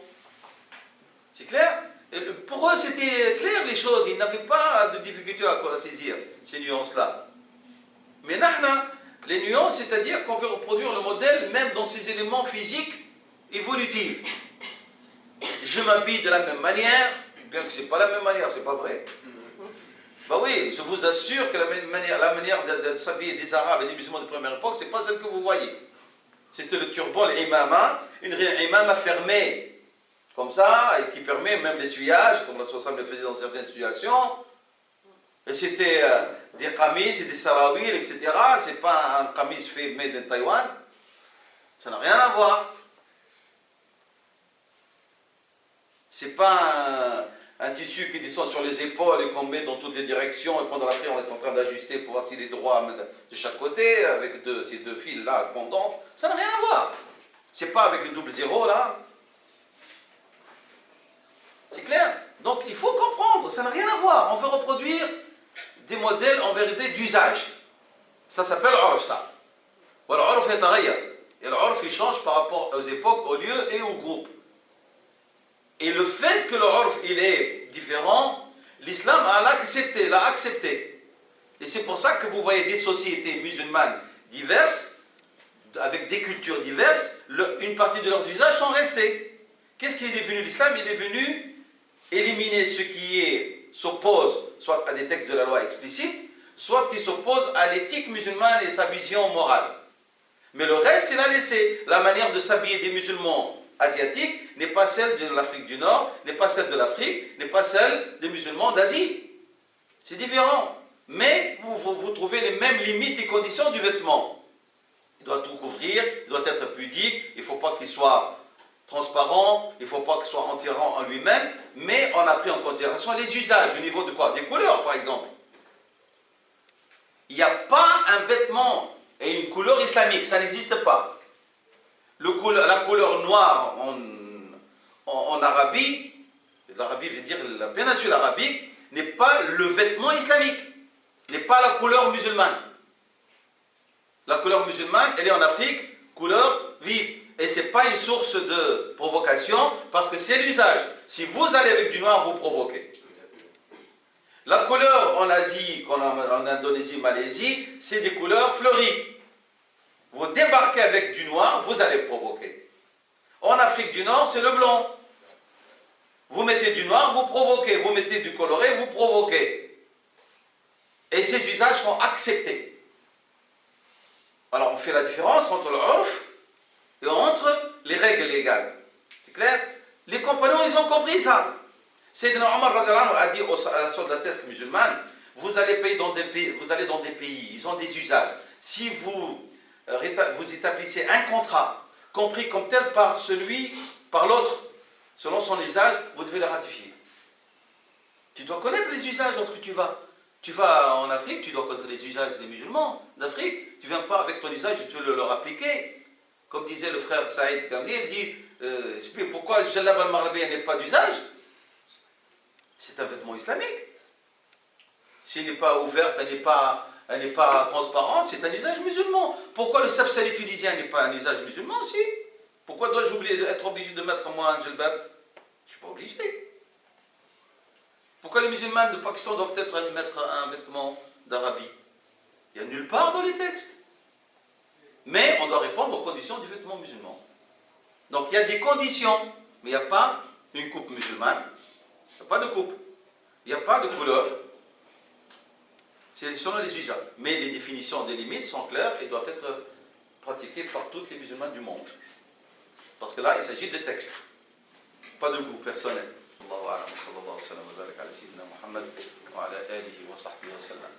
C'est clair? Et pour eux, c'était clair les choses. Ils n'avaient pas de difficulté à saisir ces nuances-là. Mais nahna, les nuances, c'est-à-dire qu'on veut reproduire le modèle même dans ses éléments physiques évolutifs. Je m'habille de la même manière, bien que ce n'est pas la même manière, c'est pas vrai. Bah oui, je vous assure que la manière de s'habiller des Arabes et des musulmans de première époque, ce n'est pas celle que vous voyez. C'était le turban, l'imama, une imama fermée, comme ça, et qui permet même l'essuyage, comme la Soissam le faisait dans certaines situations. Et c'était des qamis et des sarawils, etc. Ce n'est pas un qamis fait made in Taïwan. Ça n'a rien à voir. Ce n'est pas un tissu qui descend sur les épaules et qu'on met dans toutes les directions et pendant la prière on est en train d'ajuster pour voir s'il est droit de chaque côté avec ces deux fils là pendantes. Ça n'a rien à voir. C'est pas avec les double zéros là. C'est clair? Donc il faut comprendre, ça n'a rien à voir. On veut reproduire des modèles en vérité d'usage. Ça s'appelle l'urf ça. L'urf est taghayyar. Et l'urf il change par rapport aux époques, aux lieux et aux groupes. Et le fait que le urf il est différent, l'islam l'a accepté. Et c'est pour ça que vous voyez des sociétés musulmanes diverses, avec des cultures diverses, une partie de leurs usages sont restés. Qu'est-ce qui est devenu l'islam? Il est venu éliminer ce qui s'oppose soit à des textes de la loi explicites, soit qui s'oppose à l'éthique musulmane et sa vision morale. Mais le reste, il a laissé. La manière de s'habiller des musulmans asiatique n'est pas celle de l'Afrique du Nord, n'est pas celle de l'Afrique, n'est pas celle des musulmans d'Asie. C'est différent. Mais vous trouvez les mêmes limites et conditions du vêtement. Il doit tout couvrir, il doit être pudique, il ne faut pas qu'il soit transparent, il ne faut pas qu'il soit entirant en lui-même, mais on a pris en considération les usages, au niveau de quoi? Des couleurs, par exemple. Il n'y a pas un vêtement et une couleur islamique, ça n'existe pas. La couleur noire en Arabie, l'Arabie veut dire la péninsule arabique, n'est pas le vêtement islamique, n'est pas la couleur musulmane. La couleur musulmane, elle est en Afrique, couleur vive. Et ce n'est pas une source de provocation, parce que c'est l'usage. Si vous allez avec du noir, vous provoquez. La couleur en Asie, en Indonésie, Malaisie, c'est des couleurs fleuries. Vous débarquez avec du noir, vous allez provoquer. En Afrique du Nord, c'est le blanc. Vous mettez du noir, vous provoquez. Vous mettez du coloré, vous provoquez. Et ces usages sont acceptés. Alors on fait la différence entre le urf et entre les règles légales. C'est clair? Les compagnons, ils ont compris ça. Sayyidina Omar a dit à la soldatesque musulmane, vous allez dans des pays, ils ont des usages. Si vous établissez un contrat, compris comme tel par l'autre, selon son usage, vous devez le ratifier. Tu dois connaître les usages lorsque tu vas. Tu vas en Afrique, tu dois connaître les usages des musulmans d'Afrique. Tu ne viens pas avec ton usage et tu veux leur appliquer. Comme disait le frère Saïd Kamdi, il dit, pourquoi Jalab al-Marabiyya n'est pas d'usage? C'est un vêtement islamique. S'il n'est pas ouvert, elle n'est pas transparente, c'est un usage musulman. Pourquoi le safsali tunisien n'est pas un usage musulman aussi? Pourquoi dois-je être obligé de mettre moi un djellab? Je ne suis pas obligé. Pourquoi les musulmans de Pakistan doivent mettre un vêtement d'Arabie? Il n'y a nulle part dans les textes. Mais on doit répondre aux conditions du vêtement musulman. Donc il y a des conditions, mais il n'y a pas une coupe musulmane, il n'y a pas de coupe, il n'y a pas de couleur. C'est selon les usages. Mais les définitions des limites sont claires et doivent être pratiquées par toutes les musulmanes du monde. Parce que là, il s'agit de textes, pas de goût personnel. Allahu a'lam, sallallahu alayhi wa sallam, wa barak ala sayyidina Muhammad, wa ala alihi wa sahbihi wa sallam.